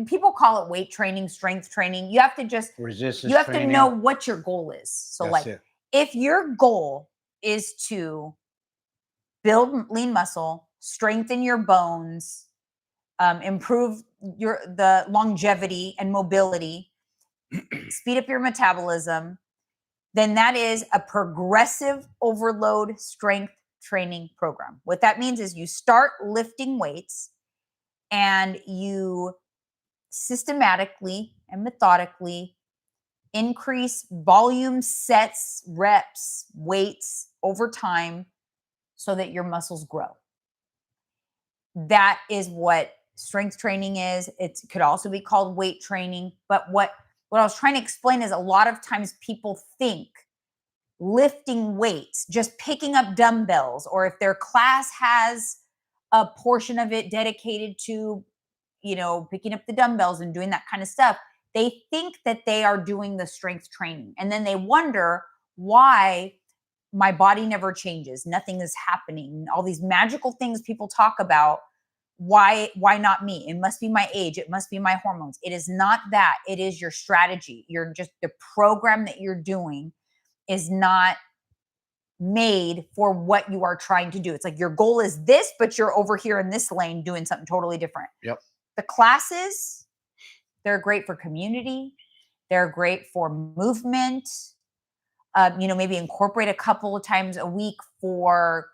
People call it weight training, strength training. You have to just resistance. You have training. to know what your goal is. So That's it. If your goal is to build lean muscle, strengthen your bones, improve the longevity and mobility, speed up your metabolism, then that is a progressive overload strength training program. What that means is you start lifting weights and you systematically and methodically increase volume, sets, reps, weights over time so that your muscles grow. That is what strength training is. It could also be called weight training. But what I was trying to explain is a lot of times people think lifting weights, just picking up dumbbells, or if their class has a portion of it dedicated to, picking up the dumbbells and doing that kind of stuff, they think that they are doing the strength training. And then they wonder why my body never changes. Nothing is happening. All these magical things people talk about. Why not me? It must be my age. It must be my hormones. It is not that. It is your strategy. The program that you're doing is not made for what you are trying to do. It's like your goal is this, but you're over here in this lane doing something totally different. Yep. The classes, they're great for community. They're great for movement. Maybe incorporate a couple of times a week for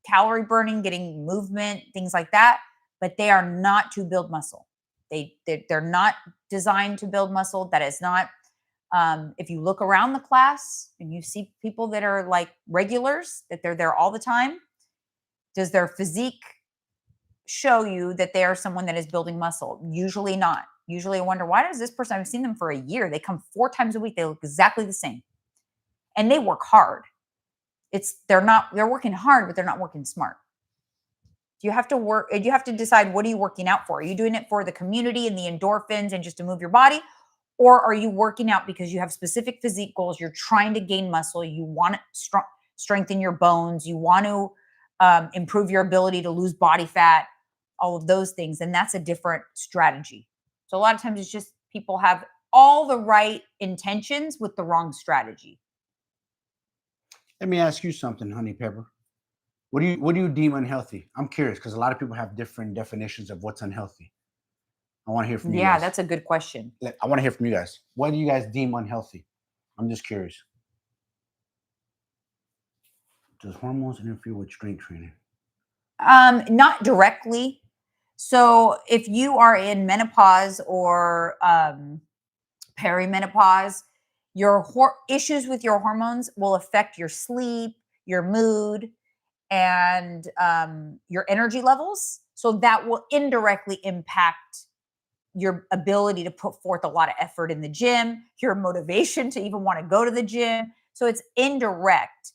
calorie burning, getting movement, things like that. But they are not to build muscle. They're not designed to build muscle. That is not. If you look around the class and you see people that are like regulars, that they're there all the time, does their physique show you that they are someone that is building muscle? Usually not. Usually I wonder, why does this person, I've seen them for a year, they come 4 times a week, they look exactly the same. And they work hard. They're working hard, but they're not working smart. You have to decide, what are you working out for? Are you doing it for the community and the endorphins and just to move your body? Or are you working out because you have specific physique goals? You're trying to gain muscle. You want to strengthen your bones. You want to improve your ability to lose body fat, all of those things. And that's a different strategy. So a lot of times it's just people have all the right intentions with the wrong strategy. Let me ask you something, Honey Pepper. What do you deem unhealthy? I'm curious because a lot of people have different definitions of what's unhealthy. I want to hear from you guys. Yeah, that's a good question. I want to hear from you guys. What do you guys deem unhealthy? I'm just curious. Does hormones interfere with strength training? Not directly. So if you are in menopause or perimenopause, your issues with your hormones will affect your sleep, your mood, and your energy levels. So that will indirectly impact your ability to put forth a lot of effort in the gym, your motivation to even want to go to the gym. So it's indirect.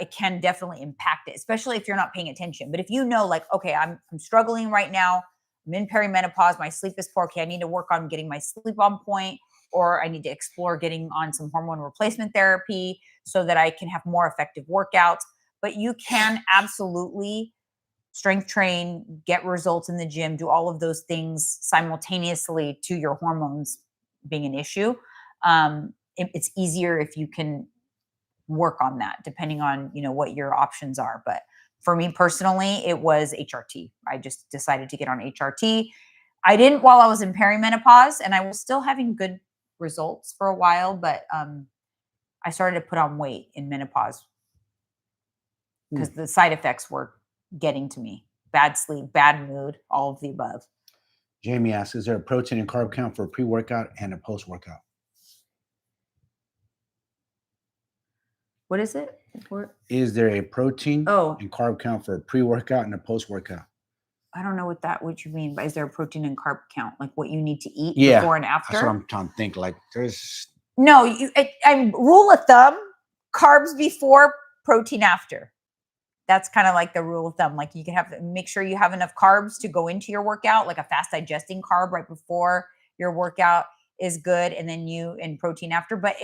It can definitely impact it, especially if you're not paying attention. But if you know, like, okay, I'm struggling right now, I'm in perimenopause, my sleep is poor, okay, I need to work on getting my sleep on point, or I need to explore getting on some hormone replacement therapy so that I can have more effective workouts. But you can absolutely strength train, get results in the gym, do all of those things simultaneously to your hormones being an issue. It's easier if you can work on that, depending on, what your options are. But for me personally, it was HRT. I just decided to get on HRT. I didn't while I was in perimenopause, and I was still having good results for a while, but I started to put on weight in menopause because the side effects were getting to me. Bad sleep, bad mood, all of the above. Jamie asks, is there a protein and carb count for a pre-workout and a post-workout? What is it? Is there a protein and carb count for a pre-workout and a post-workout? I don't know what you mean. But is there a protein and carb count? Like what you need to eat Yeah, before and after? that's what I'm trying to think. Like there's... No, rule of thumb, carbs before, protein after. That's kind of like the rule of thumb. Like you can make sure you have enough carbs to go into your workout, like a fast digesting carb right before your workout is good. And then protein after. But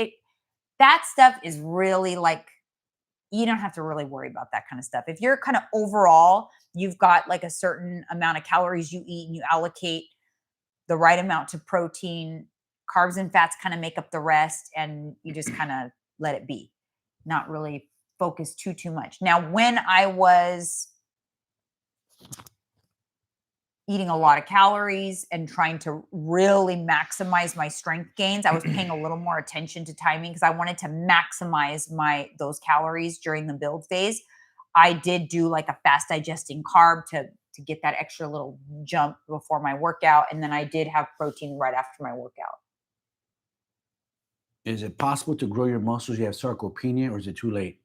that stuff is really like, you don't have to really worry about that kind of stuff. If you're kind of overall, you've got like a certain amount of calories you eat and you allocate the right amount to protein, carbs and fats kind of make up the rest, and you just kind of let it be. Not really focus too much. Now, when I was eating a lot of calories and trying to really maximize my strength gains, I was paying a little more attention to timing because I wanted to maximize those calories during the build phase. I did do like a fast digesting carb to get that extra little jump before my workout. And then I did have protein right after my workout. Is it possible to grow your muscles? You have sarcopenia, or is it too late?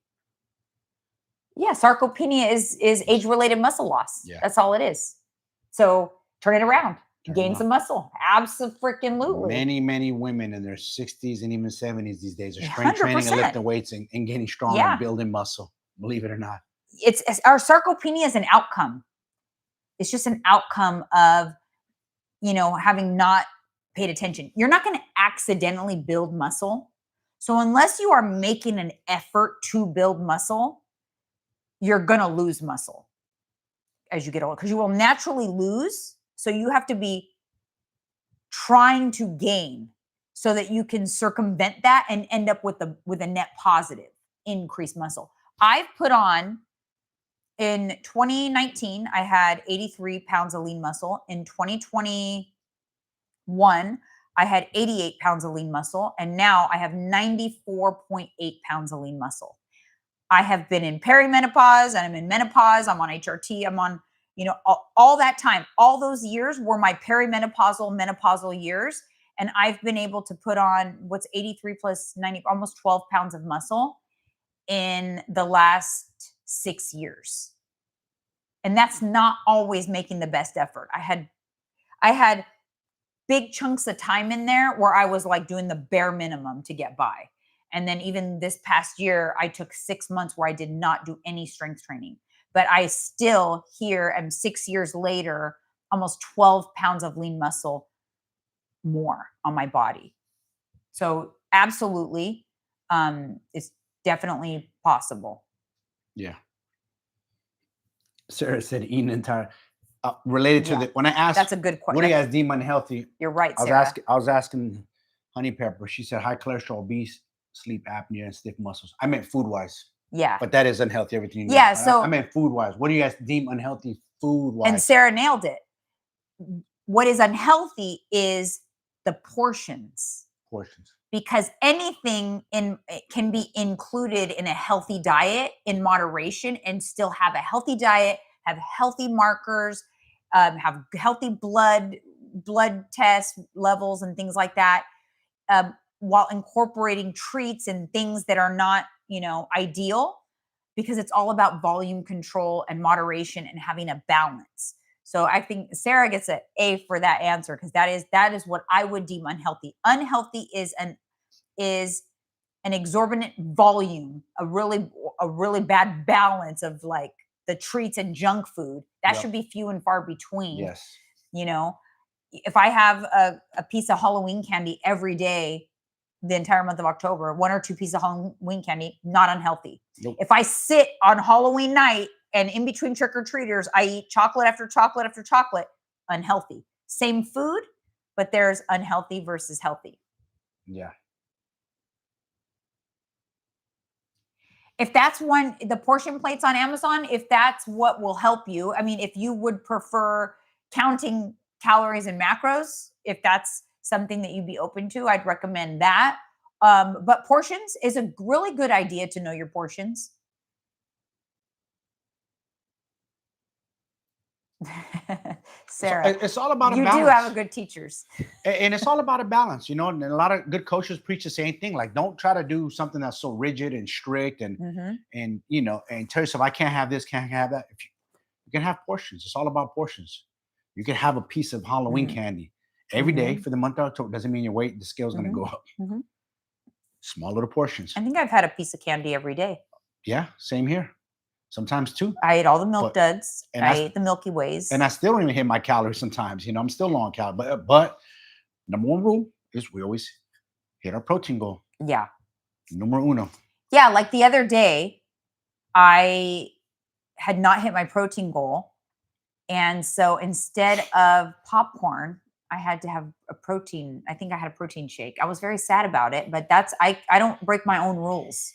Yeah, sarcopenia is age-related muscle loss. Yeah. That's all it is. So turn it around. Gain some muscle. Absolutely. Many women in their 60s and even 70s these days are strength training and lifting weights and getting strong and building muscle. Believe it or not. Our sarcopenia is an outcome. It's just an outcome of, having not paid attention. You're not going to accidentally build muscle. So unless you are making an effort to build muscle, you're going to lose muscle as you get older because you will naturally lose. So you have to be trying to gain so that you can circumvent that and end up with a net positive increased muscle. I've put on, in 2019, I had 83 pounds of lean muscle. In 2021, I had 88 pounds of lean muscle, and now I have 94.8 pounds of lean muscle. I have been in perimenopause and I'm in menopause. I'm on HRT. I'm on, all that time. All those years were my perimenopausal, menopausal years. And I've been able to put on what's 83 plus 90, almost 12 pounds of muscle in the last 6 years. And that's not always making the best effort. I had big chunks of time in there where I was like doing the bare minimum to get by. And then even this past year, I took 6 months where I did not do any strength training. But I still here am 6 years later, almost 12 pounds of lean muscle more on my body. So absolutely, it's definitely possible. Yeah. Sarah said eating entire related to when I asked, that's a good question. What do you guys deem unhealthy? You're right, Sarah. I was asking Honey Pepper. She said high cholesterol, obese, sleep apnea, and stiff muscles. I meant food wise. Yeah. But that is unhealthy. Everything. Yeah. So I meant food wise. What do you guys deem unhealthy food wise? And Sarah nailed it. What is unhealthy is the portions. Because anything can be included in a healthy diet in moderation and still have a healthy diet, have healthy markers, have healthy blood test levels and things like that, while incorporating treats and things that are not, ideal, because it's all about volume control and moderation and having a balance. So I think Sarah gets an A for that answer, because that is what I would deem unhealthy. Unhealthy is an exorbitant volume, a really bad balance of like the treats and junk food. That should be few and far between. Yes. If I have a piece of Halloween candy every day, the entire month of October, 1 or 2 pieces of Halloween candy, not unhealthy. Nope. If I sit on Halloween night and in between trick-or-treaters, I eat chocolate after chocolate after chocolate, unhealthy. Same food, but there's unhealthy versus healthy. Yeah. If that's the portion plates on Amazon, if that's what will help you, I mean, if you would prefer counting calories and macros, if that's something that you'd be open to, I'd recommend that. But portions is a really good idea to know your portions. Sarah, it's all about a balance. You do have a good teachers. And it's all about a balance, and a lot of good coaches preach the same thing. Like, don't try to do something that's so rigid and strict and and tell yourself, I can't have this, can't have that. If you can have portions. It's all about portions. You can have a piece of Halloween candy every day for the month of October. Doesn't mean the scale's going to go up. Small little portions. I think I've had a piece of candy every day. Yeah, same here. Sometimes 2. I ate all the Milk Duds. And I ate the Milky Ways. And I still don't even hit my calories sometimes. I'm still low on calories. But number one rule is we always hit our protein goal. Yeah. Numero uno. Yeah, like the other day, I had not hit my protein goal. And so instead of popcorn, I had to have a protein. I think I had a protein shake. I was very sad about it, but I don't break my own rules.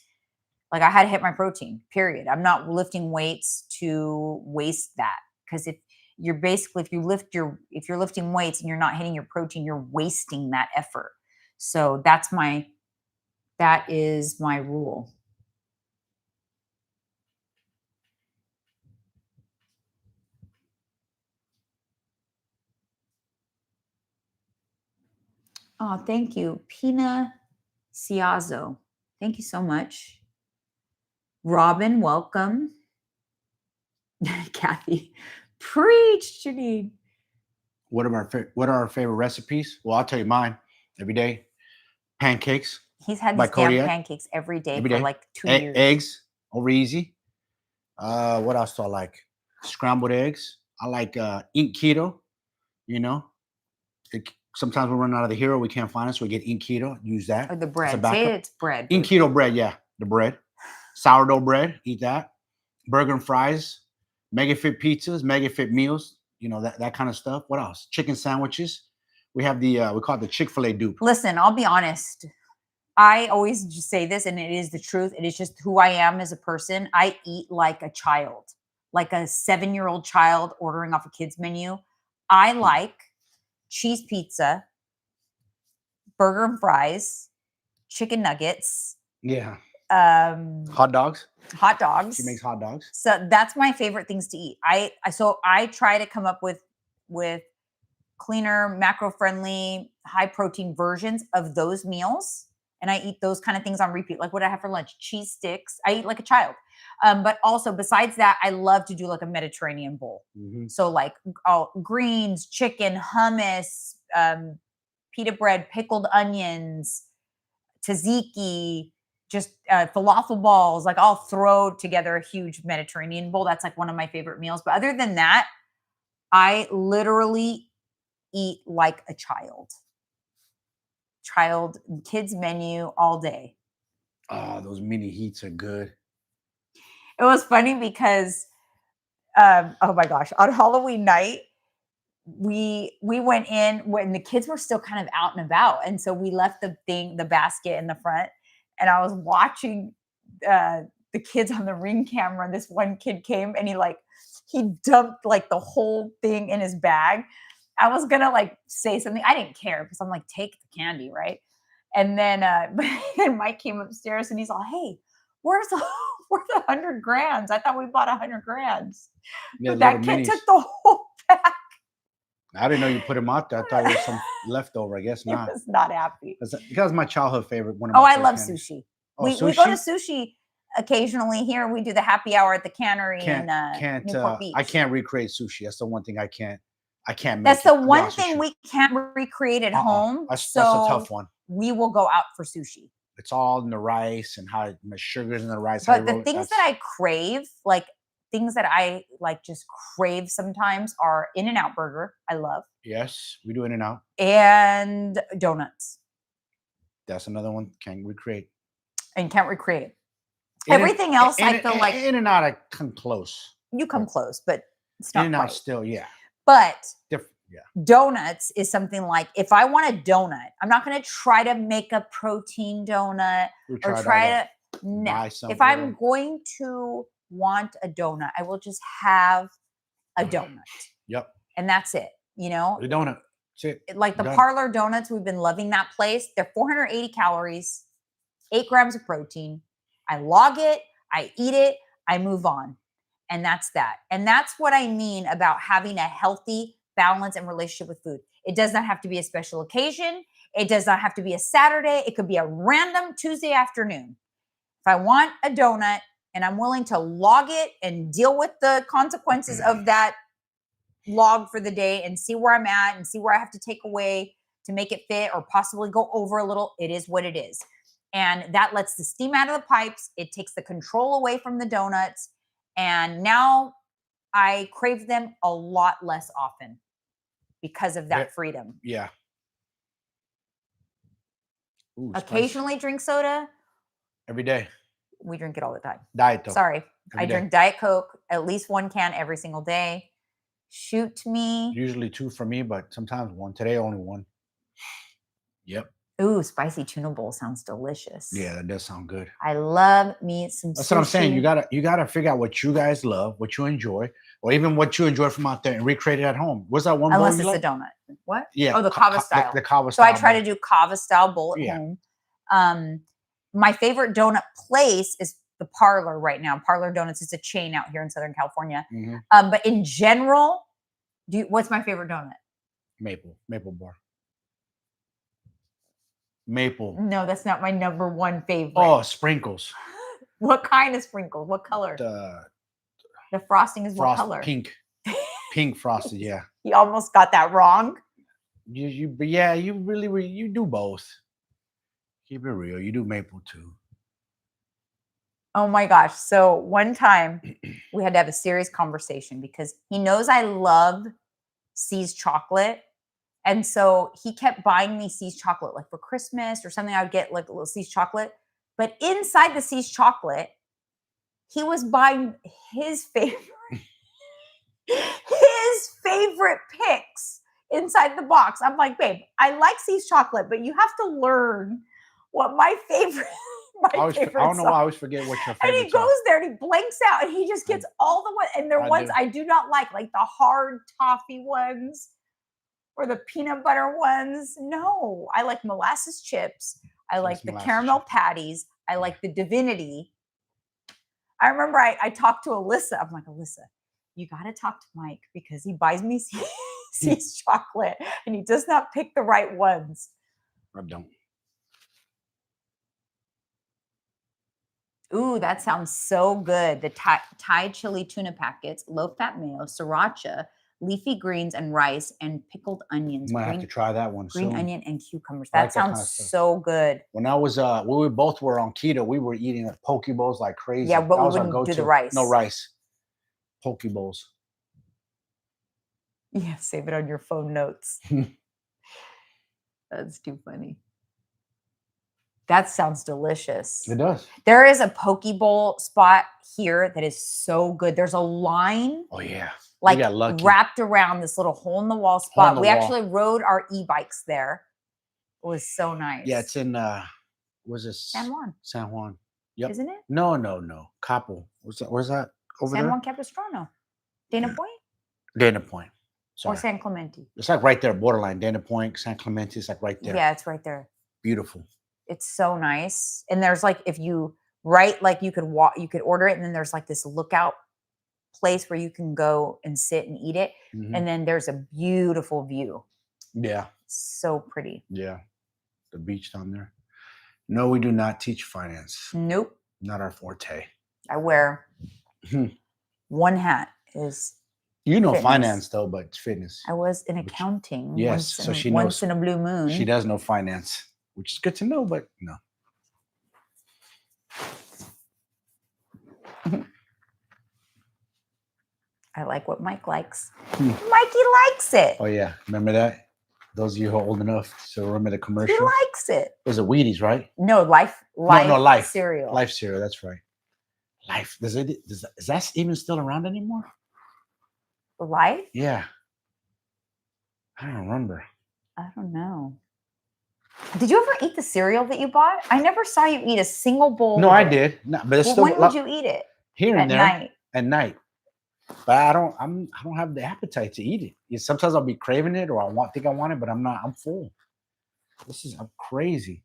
Like, I had to hit my protein, period. I'm not lifting weights to waste that. Because if you're lifting weights and you're not hitting your protein, you're wasting that effort. So that is my rule. Oh, thank you. Pina Ciazzo. Thank you so much. Robin, welcome. Kathy, preach, Jeanine. What are our favorite recipes? Well, I'll tell you mine. Every day, pancakes. He's had these damn pancakes every day for like 2 years. Eggs, over easy. What else do I like? Scrambled eggs. I like Eat Keto. Sometimes we run out of the hero, we can't find it, so we get Eat Keto. Use that. Or the bread. Say it's bread. Eat Keto bread, yeah, the bread. Sourdough bread, eat that. Burger and fries, MegaFit pizzas, MegaFit meals, that kind of stuff. What else? Chicken sandwiches. We have we call it the Chick-fil-A dupe. Listen, I'll be honest. I always just say this, and it is the truth. It is just who I am as a person. I eat like a child, like a 7-year-old child ordering off a kid's menu. I like cheese pizza, burger and fries, chicken nuggets, Yeah. hot Hot dogs. dogs. She makes hot dogs. So that's my favorite things to eat. I try to come up with cleaner, macro-friendly, high-protein versions of those meals. And I eat those kind of things on repeat. Like what I have for lunch, cheese sticks. I eat like a child. But also besides that, I love to do like a Mediterranean bowl. So like greens, chicken, hummus, pita bread, pickled onions, tzatziki, just falafel balls. Like I'll throw together a huge Mediterranean bowl. That's like one of my favorite meals. But other than that, I literally eat like a child. Kids menu all day. Oh, those mini heats are good. It was funny because, oh my gosh, on Halloween night, we went in when the kids were still kind of out and about. And so we left the basket in the front, and I was watching the kids on the Ring camera. This one kid came and he dumped like the whole thing in his bag. I was gonna like say something. I didn't care because I'm like, take the candy, right? And then Mike came upstairs and he's all, hey, where's the 100 grams? I thought we bought 100 grams. Yeah, but that kid took the whole bag. I didn't know you put them out there. I thought it was some leftover. I guess not. He was not happy. Because my childhood favorite. I love sushi. Oh, we go to sushi occasionally here. We do the happy hour at the cannery in Newport Beach. I can't recreate sushi. That's the one thing I can't make. That's the one thing we can't recreate at home. That's a tough one. We will go out for sushi. It's all in the rice and how the sugars in the rice. But the things that I crave, like things that I like just crave sometimes, are In-N-Out burger. I love. Yes, we do In-N-Out. And donuts. That's another one. Can't recreate. And can't recreate it. Everything else, I feel like In-N-Out, I come close. You come close, but it's not In-N-Out quite. still, yeah. But different. Yeah. Donuts is something like, if I want a donut, I'm not going to try to make a protein donut or try to no. If I'm going to want a donut, I will just have a donut. Yep. And that's it. You know, the donut. That's it. Like the Parlor Donuts, we've been loving that place. They're 480 calories, 8 grams of protein. I log it, I eat it, I move on. And that's that. And that's what I mean about having a healthy balance and relationship with food. It does not have to be a special occasion. It does not have to be a Saturday. It could be a random Tuesday afternoon. If I want a donut and I'm willing to log it and deal with the consequences of that log for the day and see where I'm at and see where I have to take away to make it fit or possibly go over a little, it is what it is. And that lets the steam out of the pipes. It takes the control away from the donuts. And now I crave them a lot less often because of that freedom. Yeah. Ooh, occasionally drink soda. Every day. We drink it all the time. Diet though. Sorry. I drink Diet Coke, at least 1 can every single day. Shoot me. Usually 2 for me, but sometimes 1. Today only 1. Yep. Ooh, spicy tuna bowl sounds delicious. Yeah, that does sound good. I love me some That's sushi. what I'm saying. You gotta figure out what you guys love, what you enjoy, or even what you enjoy from out there and recreate it at home. What's that one? Unless it's a donut. What? Yeah. Oh, the kava style. The kava style. So I try bowl. to do kava style bowl at home. My favorite donut place is the Parlor right now. Parlor Donuts is a chain out here in Southern California. Mm-hmm. But in general, what's my favorite donut? Maple bar. Maple. No, that's not my number 1 favorite. Oh, sprinkles. What kind of sprinkles? What color? The frosting is what color? Pink. Pink frosted, yeah. You almost got that wrong. You do both. Keep it real. You do maple too. Oh my gosh. So one time we had to have a serious conversation because he knows I love See's chocolate. And so he kept buying me See's chocolate, like for Christmas or something. I would get like a little See's chocolate. But inside the See's chocolate, he was buying his favorite picks inside the box. I'm like, babe, I like See's chocolate, but you have to learn what my favorite. I don't know why I always forget what your favorite. And he goes there and he blanks out and he just gets all the ones. And they're ones I do not like the hard toffee ones. or the peanut butter ones. No, I like molasses chips. I like the caramel patties. I like the divinity. I remember I talked to Alyssa. I'm like, Alyssa, you got to talk to Mike because he buys me C's chocolate and he does not pick the right ones. I don't. Ooh, that sounds so good. The Thai chili tuna packets, low-fat mayo, sriracha, leafy greens and rice, and pickled onions. Might have to try that one Green soon. onion and cucumbers. That like that sounds kind of stuff. so good. When I was, we both were on keto, we were eating poke bowls like crazy. Yeah, but that we was our wouldn't go-to. do the rice. No rice. Poke bowls. Yeah, save it on your phone notes. That's too funny. That sounds delicious. It does. There is a poke bowl spot here that is so good. There's a line. Oh yeah. Like wrapped around this little hole in the wall spot. We actually rode our e-bikes there. It was so nice. Yeah, it's in was this San Juan? San Juan. Yep. Isn't it? No. Capo. Where's that? Over San there? Juan Capistrano. Dana Point? Dana Point. Sorry. Or San Clemente. It's like right there, borderline. Dana Point, San Clemente, it's like right there. Yeah, it's right there. Beautiful. It's so nice. And there's like, if you write, like you could walk, you could order it, and then there's like this lookout place where you can go and sit and eat it. Mm-hmm. And then there's a beautiful view. Yeah. So pretty. Yeah. The beach down there. No, we do not teach finance. Nope. Not our forte. I wear one hat is fitness. Finance though, but it's fitness. I was in accounting. Yes. So she knows. Once in a blue moon. She does know finance, which is good to know, but no. I like what Mike likes. Mikey likes it. Oh yeah. Remember that? Those of you who are old enough to remember the commercial. He likes it. It was a Wheaties, right? No, Life cereal. Life cereal, that's right. Life. Is that even still around anymore? Life? Yeah. I don't remember. I don't know. Did you ever eat the cereal that you bought? I never saw you eat a single bowl. No, I did. No, but it's still. When would you eat it? Here and there. Night. At night. But I don't have the appetite to eat it. Sometimes I'll be craving it or think I want it, but I'm not. I'm full. I'm crazy.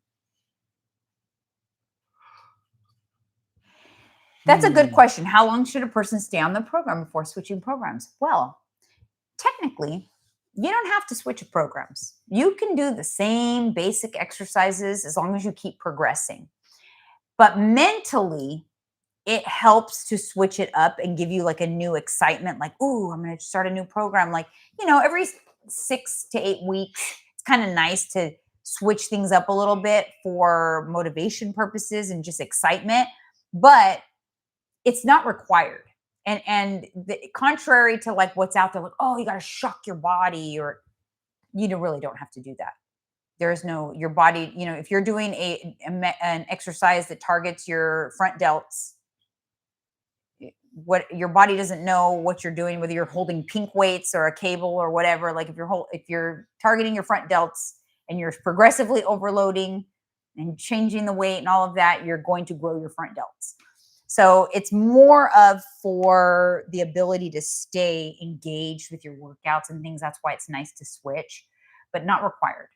That's a good question. How long should a person stay on the program before switching programs? Well, technically, you don't have to switch programs. You can do the same basic exercises as long as you keep progressing. But mentally, it helps to switch it up and give you like a new excitement, like, ooh, I'm going to start a new program. Like, every 6 to 8 weeks, it's kind of nice to switch things up a little bit for motivation purposes and just excitement, but it's not required. And contrary to like what's out there, like, oh, you got to shock your body, or you really don't have to do that. There is no, your body, if you're doing an exercise that targets your front delts, what your body doesn't know what you're doing, whether you're holding pink weights or a cable or whatever. Like if you're targeting your front delts and you're progressively overloading and changing the weight and all of that, you're going to grow your front delts. So it's more of for the ability to stay engaged with your workouts and things. That's why it's nice to switch, but not required.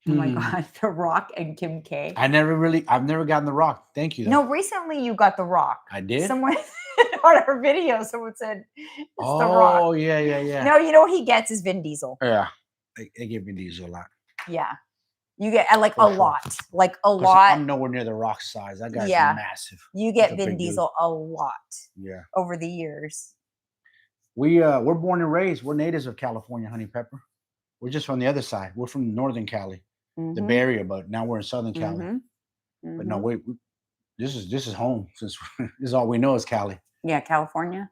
Oh my God, The Rock and Kim K. I've never gotten The Rock. Thank you. Though. No, recently you got The Rock. I did? Someone on our video, someone said, it's The Rock. Oh, yeah. No, you know what he gets is Vin Diesel. Yeah, they give Vin Diesel a lot. Yeah. You get like a lot. I'm nowhere near The Rock's size. That guy's massive. You get Vin Diesel a lot. Yeah. Over the years. We're born and raised. We're natives of California, Honey Pepper. We're just from the other side. We're from Northern Cali. The Bay Area, but now we're in Southern Cali. But no, this is home. Since this is all we know is Cali. Yeah, California.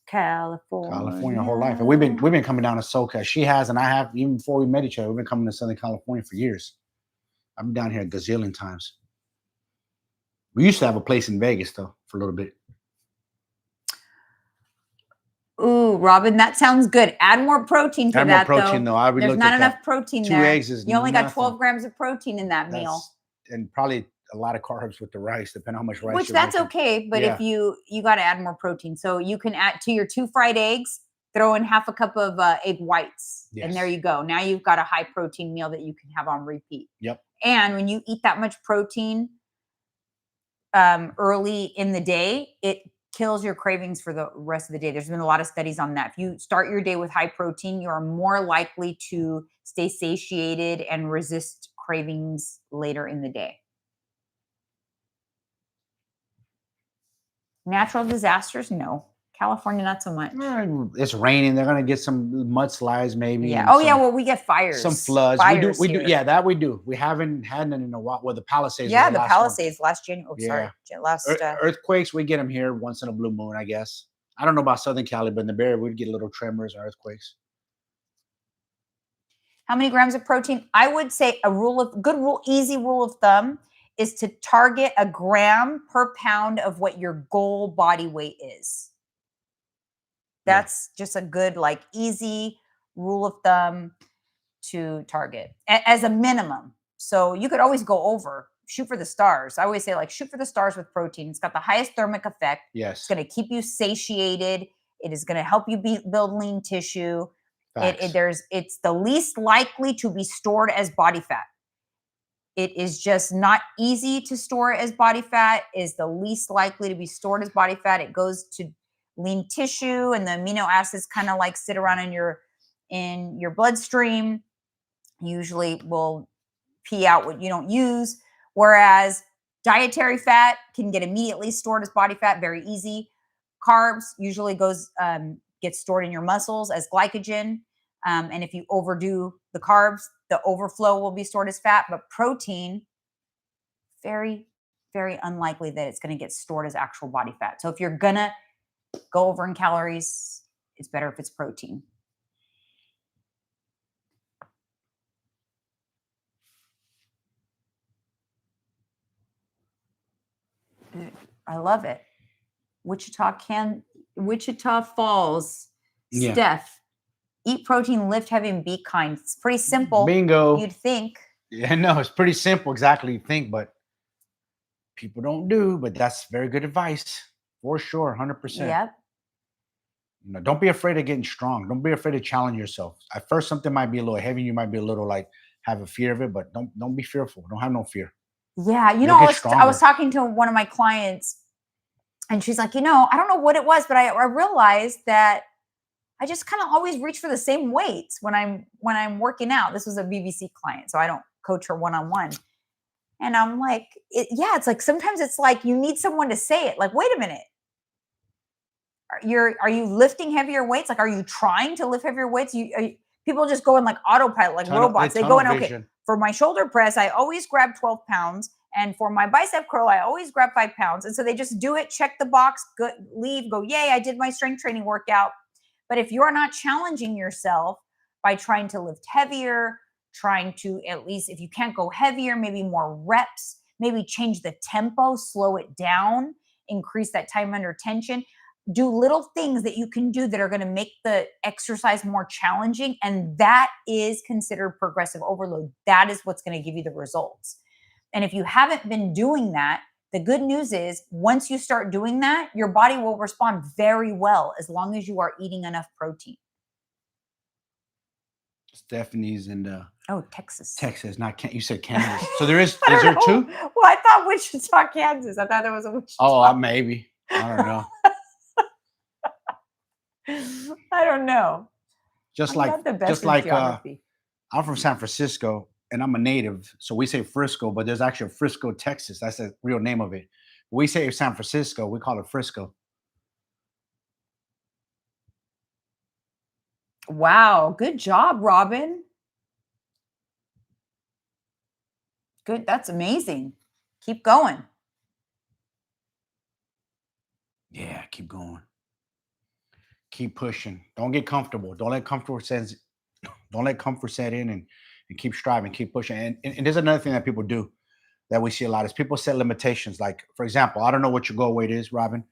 California, whole life, and we've been coming down to SoCal. She has, and I have, even before we met each other. We've been coming to Southern California for years. I've been down here a gazillion times. We used to have a place in Vegas though for a little bit. Ooh, Robin, that sounds good. Add more protein to that, though. There's not enough protein there. 2 eggs is you only got 12 grams of protein in that meal. And probably a lot of carbs with the rice, depending on how much rice. Which that's okay, but if you got to add more protein. So you can add to your 2 fried eggs, throw in half a cup of egg whites, and there Yes. you go. Now you've got a high protein meal that you can have on repeat. Yep. And when you eat that much protein early in the day, it kills your cravings for the rest of the day. There's been a lot of studies on that. If you start your day with high protein, you are more likely to stay satiated and resist cravings later in the day. Natural disasters? No. California, not so much. It's raining. They're gonna get some mudslides, maybe. Yeah. and Oh, yeah. some- Well, we get fires. Some floods. Fires We do. here. Yeah, that we do. We haven't had none in a while. Well, the Palisades. Yeah, was the last one. Palisades last January. Oh, Yeah. sorry. Last. Earthquakes, we get them here once in a blue moon, I guess. I don't know about Southern Cali, but in the Bay Area, we'd get little tremors or earthquakes. How many grams of protein? I would say easy rule of thumb is to target a gram per pound of what your goal body weight is. That's just a good, like, easy rule of thumb to target as a minimum. So you could always go over, shoot for the stars. I always say, like, shoot for the stars with protein. It's got the highest thermic effect. Yes. It's going to keep you satiated. It is going to help you build lean tissue. It's the least likely to be stored as body fat. It is just not easy to store as body fat. Is the least likely to be stored as body fat. It goes to lean tissue, and the amino acids kind of like sit around in your bloodstream. Usually will pee out what you don't use. Whereas dietary fat can get immediately stored as body fat, very easy. Carbs usually gets stored in your muscles as glycogen. And if you overdo the carbs, the overflow will be stored as fat. But protein, very, very unlikely that it's going to get stored as actual body fat. So if you're going to go over in calories, it's better if it's protein. I love it. Wichita Falls, Yeah. Steph, eat protein, lift heavy, and be kind. It's pretty simple. Bingo. You'd think. Yeah, no, it's pretty simple. Exactly, you think, but people don't do. But that's very good advice for sure, 100%. Yep. Don't be afraid of getting strong. Don't be afraid to challenge yourself. At first, something might be a little heavy. You might be a little like have a fear of it, but don't be fearful. Don't have no fear. Yeah, I was talking to one of my clients, and she's like, I don't know what it was, but I realized that I just kind of always reach for the same weights when I'm working out. This was a BBC client, so I don't coach her one-on-one. And I'm like, it's like sometimes it's like you need someone to say it. Like, wait a minute. Are you lifting heavier weights? Like, are you trying to lift heavier weights? People just go in like autopilot, like robots. They go in, okay, for my shoulder press, I always grab 12 pounds. And for my bicep curl, I always grab 5 pounds. And so they just do it, check the box, leave, go, yay, I did my strength training workout. But if you're not challenging yourself by trying to lift heavier, trying to, at least if you can't go heavier, maybe more reps, maybe change the tempo, slow it down, increase that time under tension. Do little things that you can do that are going to make the exercise more challenging. And that is considered progressive overload. That is what's going to give you the results. And if you haven't been doing that, the good news is once you start doing that, your body will respond very well as long as you are eating enough protein. Stephanie's in Texas. Texas, not Kansas. You said Kansas. So is there two? Well, I thought Wichita, Kansas. I thought there was a Wichita. Oh, maybe. I don't know. I don't know. Just like I'm from San Francisco and I'm a native, so we say Frisco, but there's actually a Frisco, Texas. That's the real name of it. We say San Francisco, we call it Frisco. Wow, good job, Robin. Good, that's amazing. Keep going. Yeah, keep going. Keep pushing. Don't get comfortable. Don't let comfort set in and keep striving, keep pushing. And there's another thing that people do that we see a lot is people set limitations. Like, for example, I don't know what your goal weight is, Robin,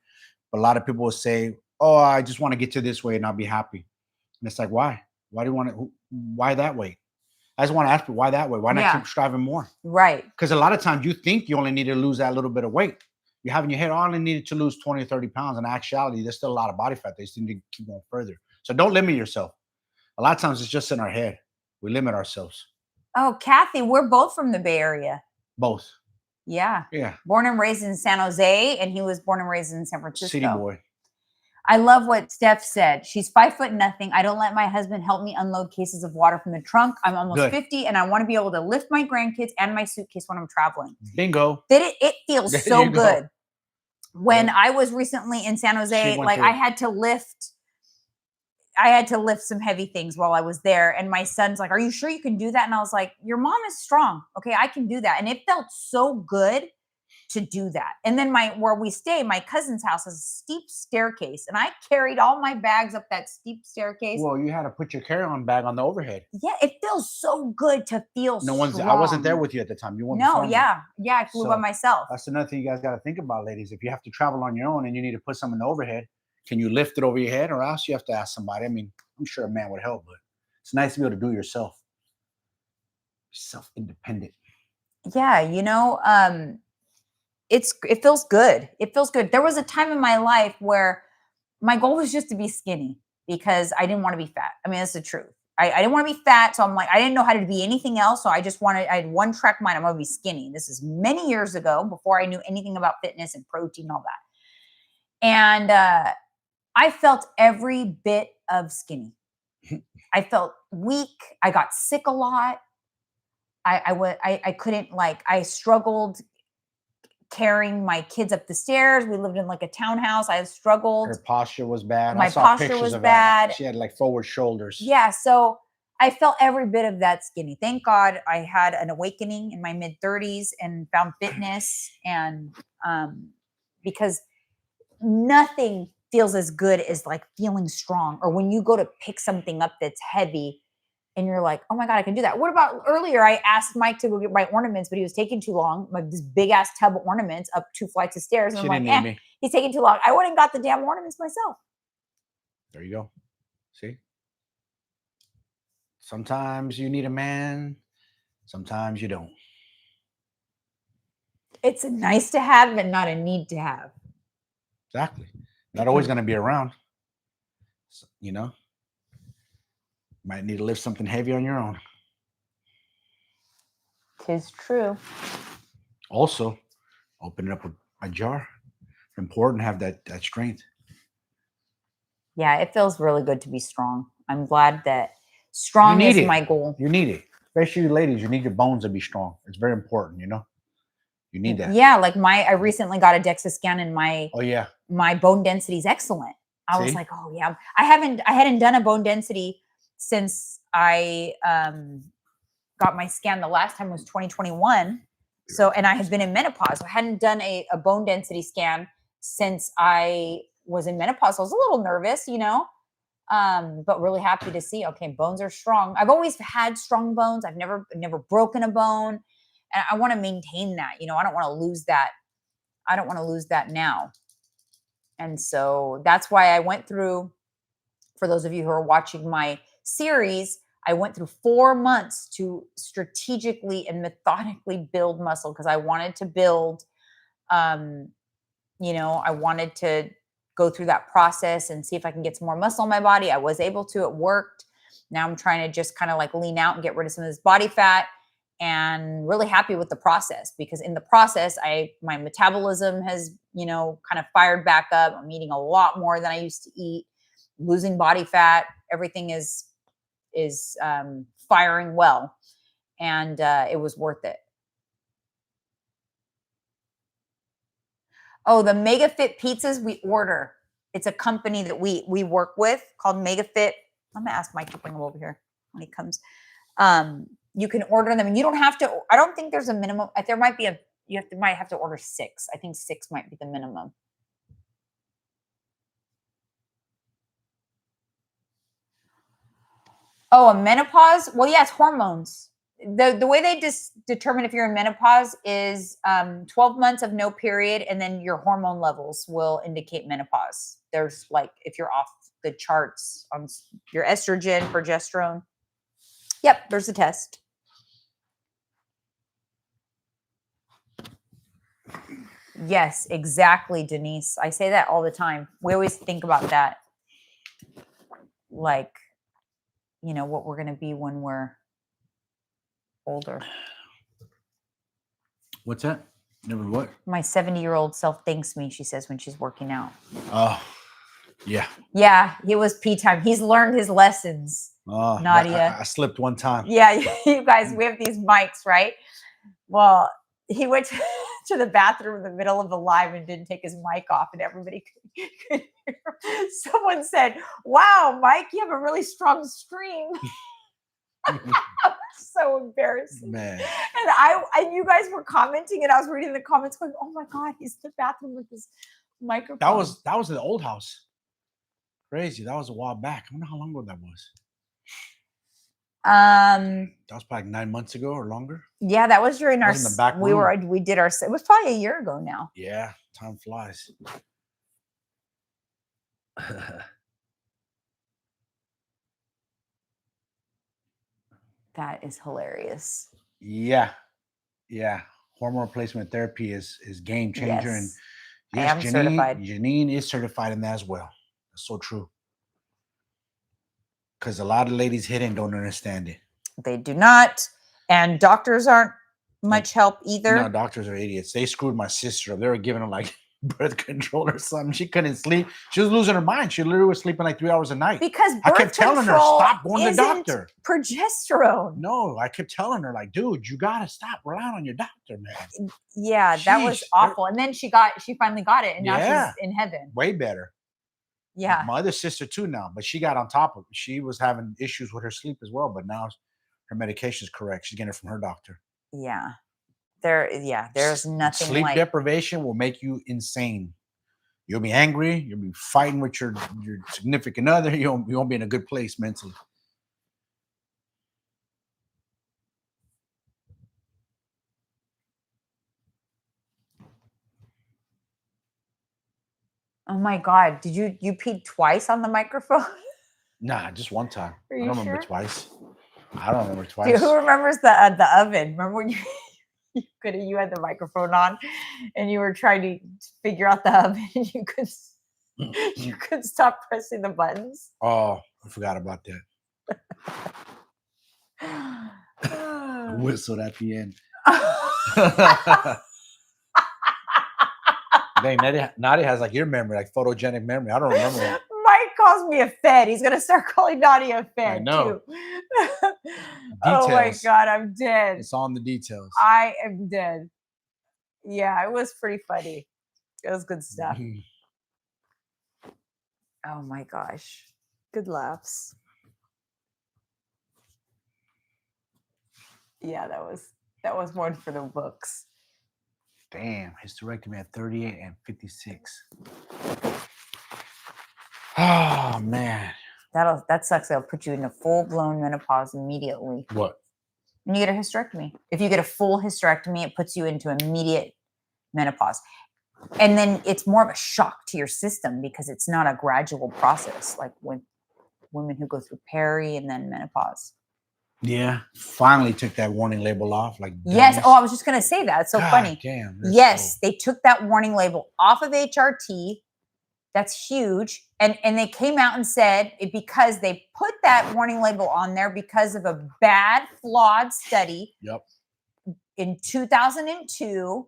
but a lot of people will say, oh, I just want to get to this weight and I'll be happy. And it's like, why? Why that weight? I just want to ask you, why that weight? Why not keep striving more? Right. Because a lot of times you think you only need to lose that little bit of weight. You have in your head, I only needed to lose 20 or 30 pounds. In actuality, there's still a lot of body fat. They still need to keep going further. So don't limit yourself. A lot of times it's just in our head. We limit ourselves. Oh, Kathy, we're both from the Bay Area. Both. Yeah. Yeah. Born and raised in San Jose, and he was born and raised in San Francisco. City boy. I love what Steph said. She's 5'0". I don't let my husband help me unload cases of water from the trunk. I'm almost 50, and I want to be able to lift my grandkids and my suitcase when I'm traveling. Bingo. It feels so good. When I was recently in San Jose, like I had to lift some heavy things while I was there. And my son's like, "Are you sure you can do that?" And I was like, "Your mom is strong. Okay, I can do that." And it felt so good to do that. And then where we stay, my cousin's house has a steep staircase, and I carried all my bags up that steep staircase. Well, you had to put your carry-on bag on the overhead. Yeah, it feels so good to feel strong. I wasn't there with you at the time. You weren't. No, yeah, I flew by myself. That's another thing you guys got to think about, ladies. If you have to travel on your own and you need to put something in the overhead, can you lift it over your head, or else you have to ask somebody? I mean, I'm sure a man would help, but it's nice to be able to do it yourself. Self-independent. Yeah, it feels good. It feels good. There was a time in my life where my goal was just to be skinny because I didn't want to be fat. I mean, that's the truth. I didn't want to be fat. So I'm like, I didn't know how to be anything else. So I had one track mind. I'm going to be skinny. This is many years ago before I knew anything about fitness and protein and all that. And I felt every bit of skinny. I felt weak. I got sick a lot. I couldn't, I struggled carrying my kids up the stairs. We lived in like a townhouse. I struggled. Her posture was bad. My posture was bad. She had like forward shoulders. Yeah. So I felt every bit of that skinny. Thank God I had an awakening in my mid-30s and found fitness. And because nothing feels as good as like feeling strong, or when you go to pick something up that's heavy and you're like, "Oh my God, I can do that." What about earlier? I asked Mike to go get my ornaments, but he was taking too long. Like this big ass tub of ornaments up 2 flights of stairs. And I'm like, he's taking too long. I went and got the damn ornaments myself. There you go. See? Sometimes you need a man. Sometimes you don't. It's a nice to have, but not a need to have. Exactly. Not always going to be around. Might need to lift something heavy on your own. 'Tis true. Also, open up a jar. It's important to have that strength. Yeah, it feels really good to be strong. I'm glad that strong is my goal. You need it. Especially you ladies, you need your bones to be strong. It's very important, You need that. Yeah, like I recently got a DEXA scan and my bone density is excellent. I was like, "Oh yeah." I hadn't done a bone density since I got my scan. The last time was 2021. So, and I had been in menopause. I hadn't done a bone density scan since I was in menopause. I was a little nervous, but really happy to see, okay, bones are strong. I've always had strong bones. I've never broken a bone. And I want to maintain that. I don't want to lose that. I don't want to lose that now. And so that's why I went through, for those of you who are watching my series, I went through 4 months to strategically and methodically build muscle because I wanted to build, I wanted to go through that process and see if I can get some more muscle in my body. I was able to, it worked. Now I'm trying to just kind of like lean out and get rid of some of this body fat, and really happy with the process because in the process, my metabolism has, kind of fired back up. I'm eating a lot more than I used to eat, losing body fat. Everything is firing well, and it was worth it. Oh, the MegaFit pizzas we order. It's a company that we work with called MegaFit. I'm gonna ask Mike to bring them over here when he comes. You can order them, and you don't have to. I don't think there's a minimum. There might be might have to order 6. I think 6 might be the minimum. Oh, a menopause? Well, yeah, it's hormones. The way they determine if you're in menopause is 12 months of no period, and then your hormone levels will indicate menopause. There's if you're off the charts on your estrogen, progesterone. Yep, there's a test. Yes, exactly, Denise. I say that all the time. We always think about that. like, what we're going to be when we're older. What's that? Never what? My 70-year-old self thanks me, she says, when she's working out. Oh, yeah. Yeah, it was pee time. He's learned his lessons. Oh, Nadia. I slipped one time. Yeah, you guys, we have these mics, right? Well, he went to the bathroom in the middle of the live and didn't take his mic off, and everybody could hear. Someone said, "Wow, Mike, you have a really strong scream." So embarrassing, man. And you guys were commenting, and I was reading the comments, going, "Oh my God, he's in the bathroom with his microphone." That was in the old house. Crazy. That was a while back. I wonder how long ago that was. That was probably 9 months ago or longer. Yeah, that was during our. In the back room. We did our. It was probably a year ago now. Yeah, time flies. That is hilarious. Yeah. Hormone replacement therapy is game changer. Yes. And yes, I am certified. Jeanine is certified in that as well. That's so true. Because a lot of ladies hit and don't understand it. They do not. And doctors aren't much help either. No, doctors are idiots. They screwed my sister up. They were giving her like birth control or something. She couldn't sleep. She was losing her mind. She literally was sleeping like 3 hours a night. Because I kept telling her, stop going to the doctor. Progesterone. No, I kept telling her, like, dude, you gotta stop relying on your doctor, man. Yeah, that was awful. And then she finally got it, and now she's in heaven. Way better. Yeah. My other sister too now, but she got on top of it. She was having issues with her sleep as well, but now her medication is correct. She's getting it from her doctor. Yeah. There's nothing Sleep deprivation will make you insane. You'll be angry. You'll be fighting with your significant other. You won't be in a good place mentally. Oh my God! Did you peed twice on the microphone? Nah, just one time. Are you I don't remember twice. I don't remember twice. Dude, who remembers the oven? Remember when you had the microphone on and you were trying to figure out the oven and you couldn't stop pressing the buttons? Oh, I forgot about that. Whistled at the end. Dang, Nadia has like your memory, like photogenic memory. I don't remember that. Mike calls me a fed. He's gonna start calling Nadia a fed. I know. Too. Oh my God, I'm dead. It's on the details. I am dead. Yeah, it was pretty funny. It was good stuff. Oh my gosh. Good laughs. Yeah, that was one for the books. Damn, hysterectomy at 38 and 56. Oh man. That sucks. They'll put you in a full-blown menopause immediately. What? When you get a hysterectomy. If you get a full hysterectomy, it puts you into immediate menopause. And then it's more of a shock to your system because it's not a gradual process like with women who go through peri and then menopause. Yeah. Finally took that warning label off. Like yes. Oh, I was just going to say that. It's so funny. Damn, yes. They took that warning label off of HRT. That's huge. And they came out and said it because they put that warning label on there because of a bad, flawed study. Yep. In 2002.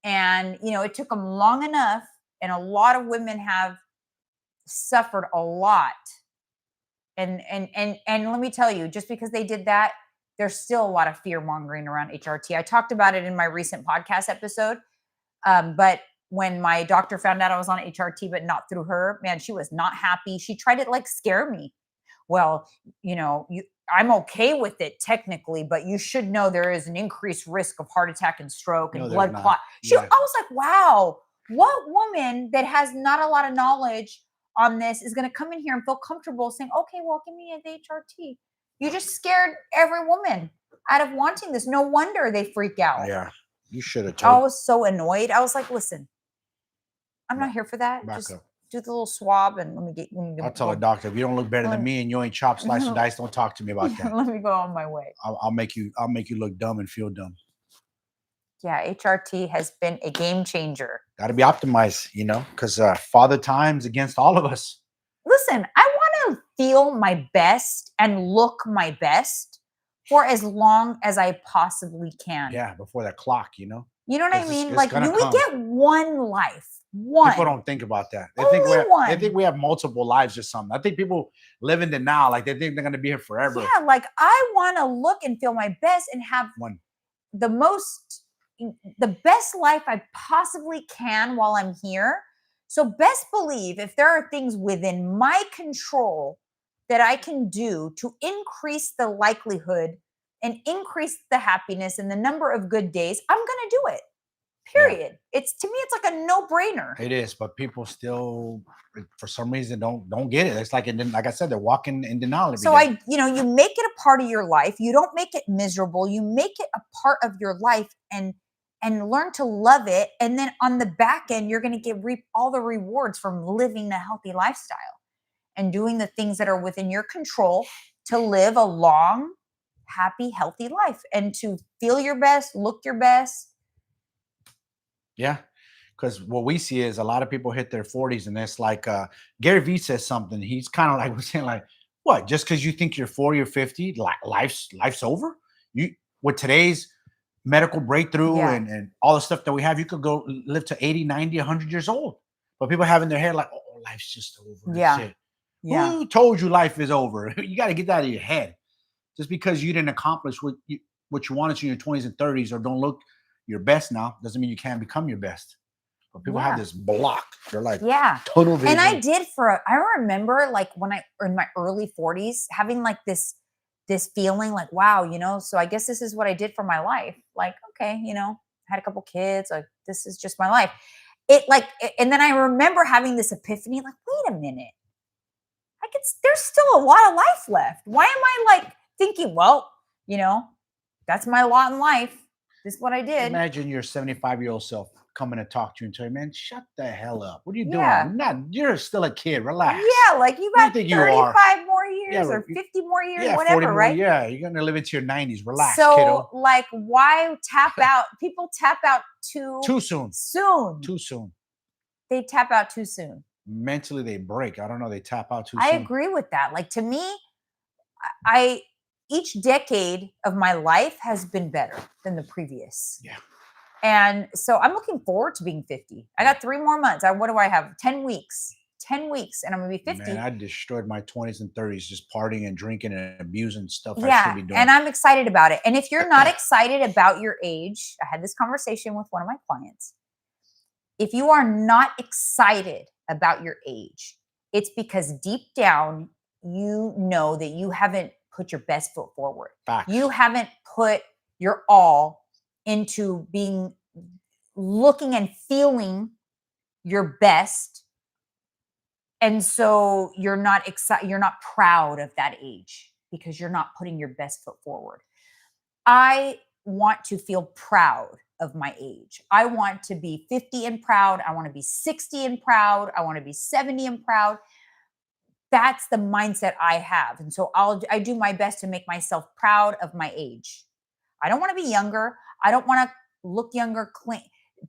And, it took them long enough. And a lot of women have suffered a lot. And let me tell you, just because they did that, there's still a lot of fear mongering around HRT. I talked about it in my recent podcast episode. But when my doctor found out I was on HRT, but not through her, man, she was not happy. She tried to scare me. Well, I'm okay with it technically, but you should know there is an increased risk of heart attack and stroke and blood clot. I was like, wow, what woman that has not a lot of knowledge on this is going to come in here and feel comfortable saying, okay, well, give me an HRT. You just scared every woman out of wanting this. No wonder they freak out. Yeah, you should have told. I was so annoyed. I was like, listen, I'm not here for that. Just do the little swab and let me get. I'll tell a doctor, if you don't look better than me and you ain't chop, slice, or dice, don't talk to me about that. Let me go on my way. I'll make you look dumb and feel dumb. Yeah, HRT has been a game changer. Got to be optimized, because father time's against all of us. Listen, I want to feel my best and look my best for as long as I possibly can. Yeah, before the clock, you know? You know what I 'Cause mean? it's Like gonna we come. get one life. One. People don't think about that. They Only think they one. think we have multiple lives or something. I think people live in the now, like they think they're gonna be here forever. Yeah, like I want to look and feel my best and have One. the best life I possibly can while I'm here. So best believe if there are things within my control that I can do to increase the likelihood and increase the happiness and the number of good days, I'm going to do it. Period. It's to me, it's like a no-brainer. It is, but people still, for some reason, don't get it. It's like, like I said, they're walking in denial. So you make it a part of your life. You don't make it miserable. You make it a part of your life and learn to love it. And then on the back end, you're going to reap all the rewards from living a healthy lifestyle and doing the things that are within your control to live a long, happy, healthy life and to feel your best, look your best. Yeah. Because what we see is a lot of people hit their 40s and it's like Gary Vee says something. He's kind of like, we're saying like, what, just because you think you're 40 or 50, life's over? You with today's medical breakthrough and all the stuff that we have, you could go live to 80, 90, 100 years old. But people have in their head like, oh, life's just over. Yeah. That's it. Yeah. Who told you life is over? You got to get that out of your head. Just because you didn't accomplish what you wanted to in your 20s and 30s or don't look your best now doesn't mean you can't become your best. But people have this block. They're like, total vision. And I did I remember like when in my early 40s having like this feeling like, wow, so I guess this is what I did for my life. Like, okay, had a couple kids, like this is just my life. And then I remember having this epiphany, like, wait a minute. There's still a lot of life left. Why am I like thinking, well, that's my lot in life. This is what I did. Imagine your 75-year-old self coming to talk to you and tell you, man, shut the hell up. What are you doing? You're still a kid. Relax. Yeah, like you got 35 more years or 50 more years, whatever, right? Yeah, you're going to live into your 90s. Relax, so, kiddo. Like, why tap out? People tap out too soon. Too soon. They tap out too soon. Mentally, they break. I don't know. They tap out too soon. I soon. agree with that. Like, to me, each decade of my life has been better than the previous. Yeah. And so I'm looking forward to being 50. I got 3 more months. What do I have? 10 weeks. 10 weeks and I'm going to be 50. Man, I destroyed my 20s and 30s just partying and drinking and abusing stuff I should be doing. And I'm excited about it. And if you're not excited about your age, I had this conversation with one of my clients. If you are not excited about your age, it's because deep down, you know that you haven't put your best foot forward. Facts. You haven't put your all into looking and feeling your best. And so you're not excited, you're not proud of that age because you're not putting your best foot forward. I want to feel proud of my age. I want to be 50 and proud. I want to be 60 and proud. I want to be 70 and proud. That's the mindset I have. And so I do my best to make myself proud of my age. I don't want to be younger. I don't want to look younger,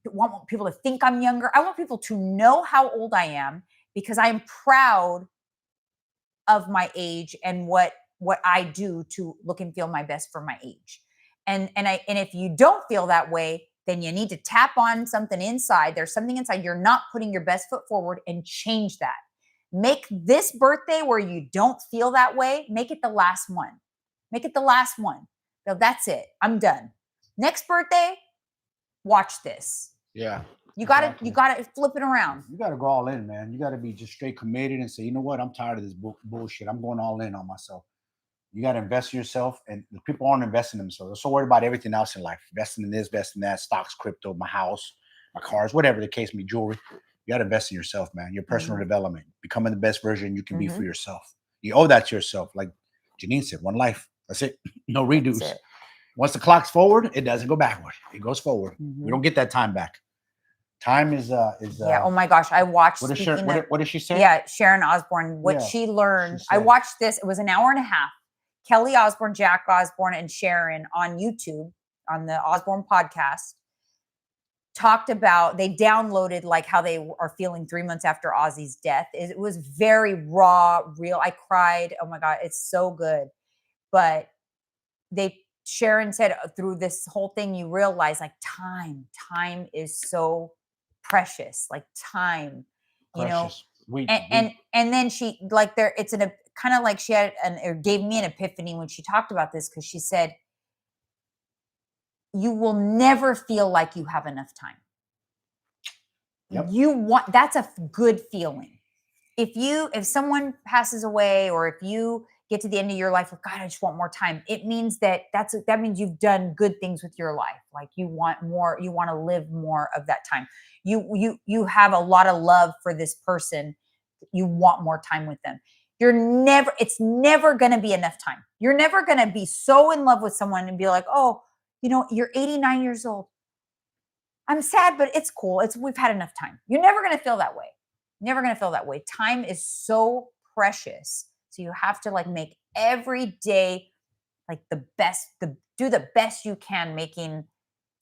want people to think I'm younger. I want people to know how old I am because I'm proud of my age and what I do to look and feel my best for my age. And if you don't feel that way, then you need to tap on something inside. There's something inside. You're not putting your best foot forward and change that. Make this birthday where you don't feel that way, make it the last one. Make it the last one. So that's it. I'm done. Next birthday, watch this. Yeah. You gotta flip it around. You gotta go all in, man. You gotta be just straight committed and say, you know what? I'm tired of this bullshit. I'm going all in on myself. You gotta invest in yourself, and the people aren't investing in themselves. They're so worried about everything else in life. Investing in this, investing in that, stocks, crypto, my house, my cars, whatever the case may be, jewelry. You gotta invest in yourself, man. Your personal development, becoming the best version you can be for yourself. You owe that to yourself. Like Jeanine said, one life. That's it. No redos. Once the clock's forward, it doesn't go backward. It goes forward. We don't get that time back. Time is oh my gosh, I watched what did she say? Yeah, Sharon Osbourne, she learned. I watched this. It was an hour and a half. Kelly Osbourne, Jack Osbourne, and Sharon on YouTube on the Osbourne podcast. talked about, they downloaded like how they are feeling 3 months after Ozzy's death. It was very raw, real. I cried. Oh my God, it's so good. But Sharon said through this whole thing, you realize like time is so precious, like time, Precious. and then she like it's kind of like she had or gave me an epiphany when she talked about this, because she said, you will never feel like you have enough time. Yep. That's a good feeling. If someone passes away, or if you get to the end of your life, like, God, I just want more time, it means that means you've done good things with your life. Like you want more, you want to live more of that time. You have a lot of love for this person. You want more time with them. It's never going to be enough time. You're never going to be so in love with someone and be like, oh, you're 89 years old. I'm sad, but it's cool. We've had enough time. You're never going to feel that way. Never going to feel that way. Time is so precious. So you have to like make every day like the best, do the best you can, making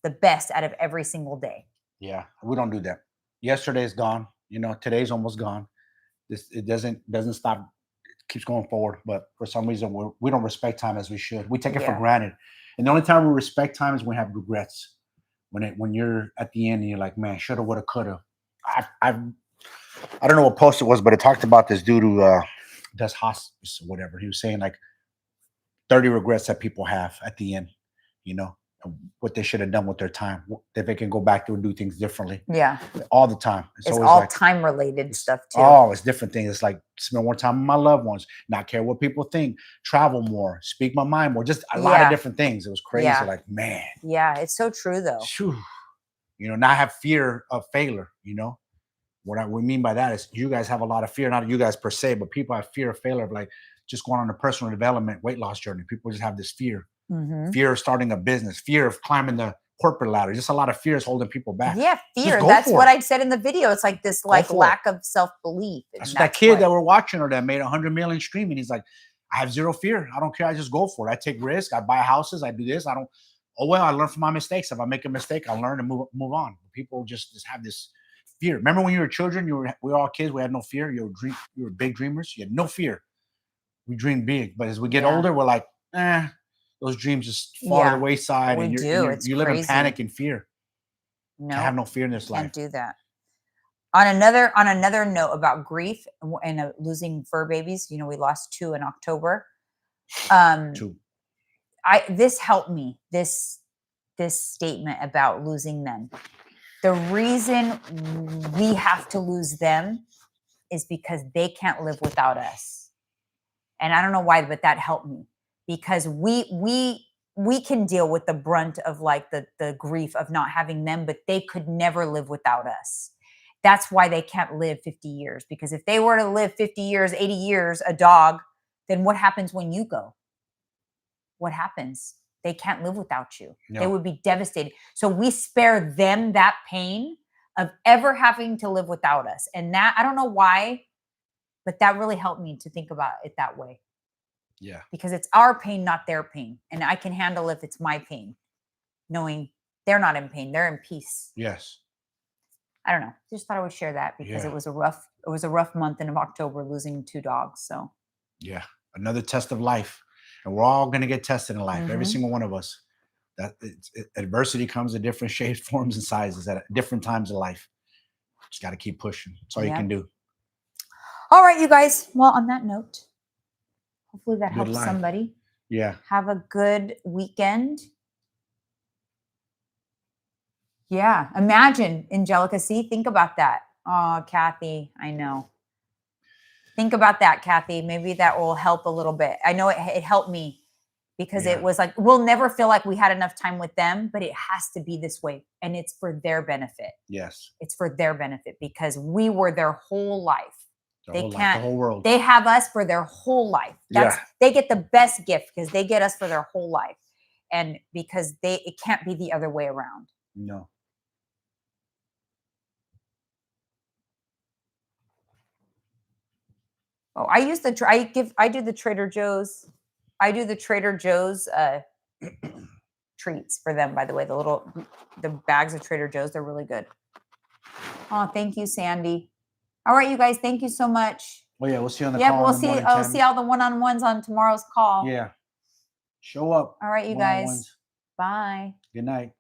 the best out of every single day. Yeah, we don't do that. Yesterday's gone. Today's almost gone. It doesn't stop. It keeps going forward. But for some reason, we don't respect time as we should. We take it for granted. And the only time we respect time is when we have regrets. When you're at the end and you're like, man, shoulda, woulda, coulda. I don't know what post it was, but it talked about this dude who does hospice or whatever. He was saying like 30 regrets that people have at the end, what they should have done with their time, if they can go back to and do things differently. Yeah. All the time. It's all like, time related stuff too. Oh, it's different things. It's like spend more time with my loved ones, not care what people think, travel more, speak my mind more, just a lot of different things. It was crazy. Yeah. Like, man. Yeah, it's so true though. Not have fear of failure, What we mean by that is you guys have a lot of fear, not you guys per se, but people have fear of failure, of like just going on a personal development, weight loss journey. People just have this fear. Mm-hmm. Fear of starting a business, fear of climbing the corporate ladder. Just a lot of fears holding people back. Yeah, fear. That's what I said in the video. It's like this lack of self-belief. That's that kid that we're watching, or that made 100 million streaming. He's like, I have zero fear. I don't care. I just go for it. I take risks. I buy houses. I do this. I learn from my mistakes. If I make a mistake, I'll learn and move on. People just have this fear. Remember when you were children, we were all kids. We had no fear. You were big dreamers. You had no fear. We dream big. But as we get older, we're like, those dreams just fall to the wayside. You live in panic and fear. No, I have no fear in this life. Can't do that. On another note about grief and losing fur babies, we lost 2 in October. 2. This helped me. This statement about losing them. The reason we have to lose them is because they can't live without us. And I don't know why, but that helped me, because we can deal with the brunt of like the grief of not having them, but they could never live without us. That's why they can't live 50 years, because if they were to live 50 years, 80 years, a dog, then what happens when you go? What happens? They can't live without you. No. They would be devastated. So we spare them that pain of ever having to live without us. And that, I don't know why, but that really helped me to think about it that way. Yeah. Because it's our pain, not their pain. And I can handle if it's my pain, knowing they're not in pain. They're in peace. Yes. I don't know. Just thought I would share that, because it was a rough month in October, losing 2 dogs. So yeah, another test of life. And we're all going to get tested in life. Mm-hmm. Every single one of us. Adversity comes in different shapes, forms, and sizes at different times in life. Just got to keep pushing. That's all you can do. All right, you guys. Well, on that note, hopefully that helps somebody. Yeah. Have a good weekend. Yeah. Imagine, Angelica. See, think about that. Oh, Kathy, I know. Think about that, Kathy. Maybe that will help a little bit. I know it helped me, because it was like, we'll never feel like we had enough time with them, but it has to be this way. And it's for their benefit. Yes. It's for their benefit, because we were their whole life. The whole world. They have us for their whole life. They get the best gift, because they get us for their whole life. And because it can't be the other way around. No. Oh, I do the Trader Joe's. I do the Trader Joe's treats for them, by the way. The bags of Trader Joe's, they're really good. Oh, thank you, Sandy. All right, you guys, thank you so much. Oh yeah, we'll see you on the Yep, call. we'll in the see. morning, I'll Tammy. see all the one-on-ones on tomorrow's call. Yeah. Show up. All right, you guys. One-on-ones. Bye. Good night.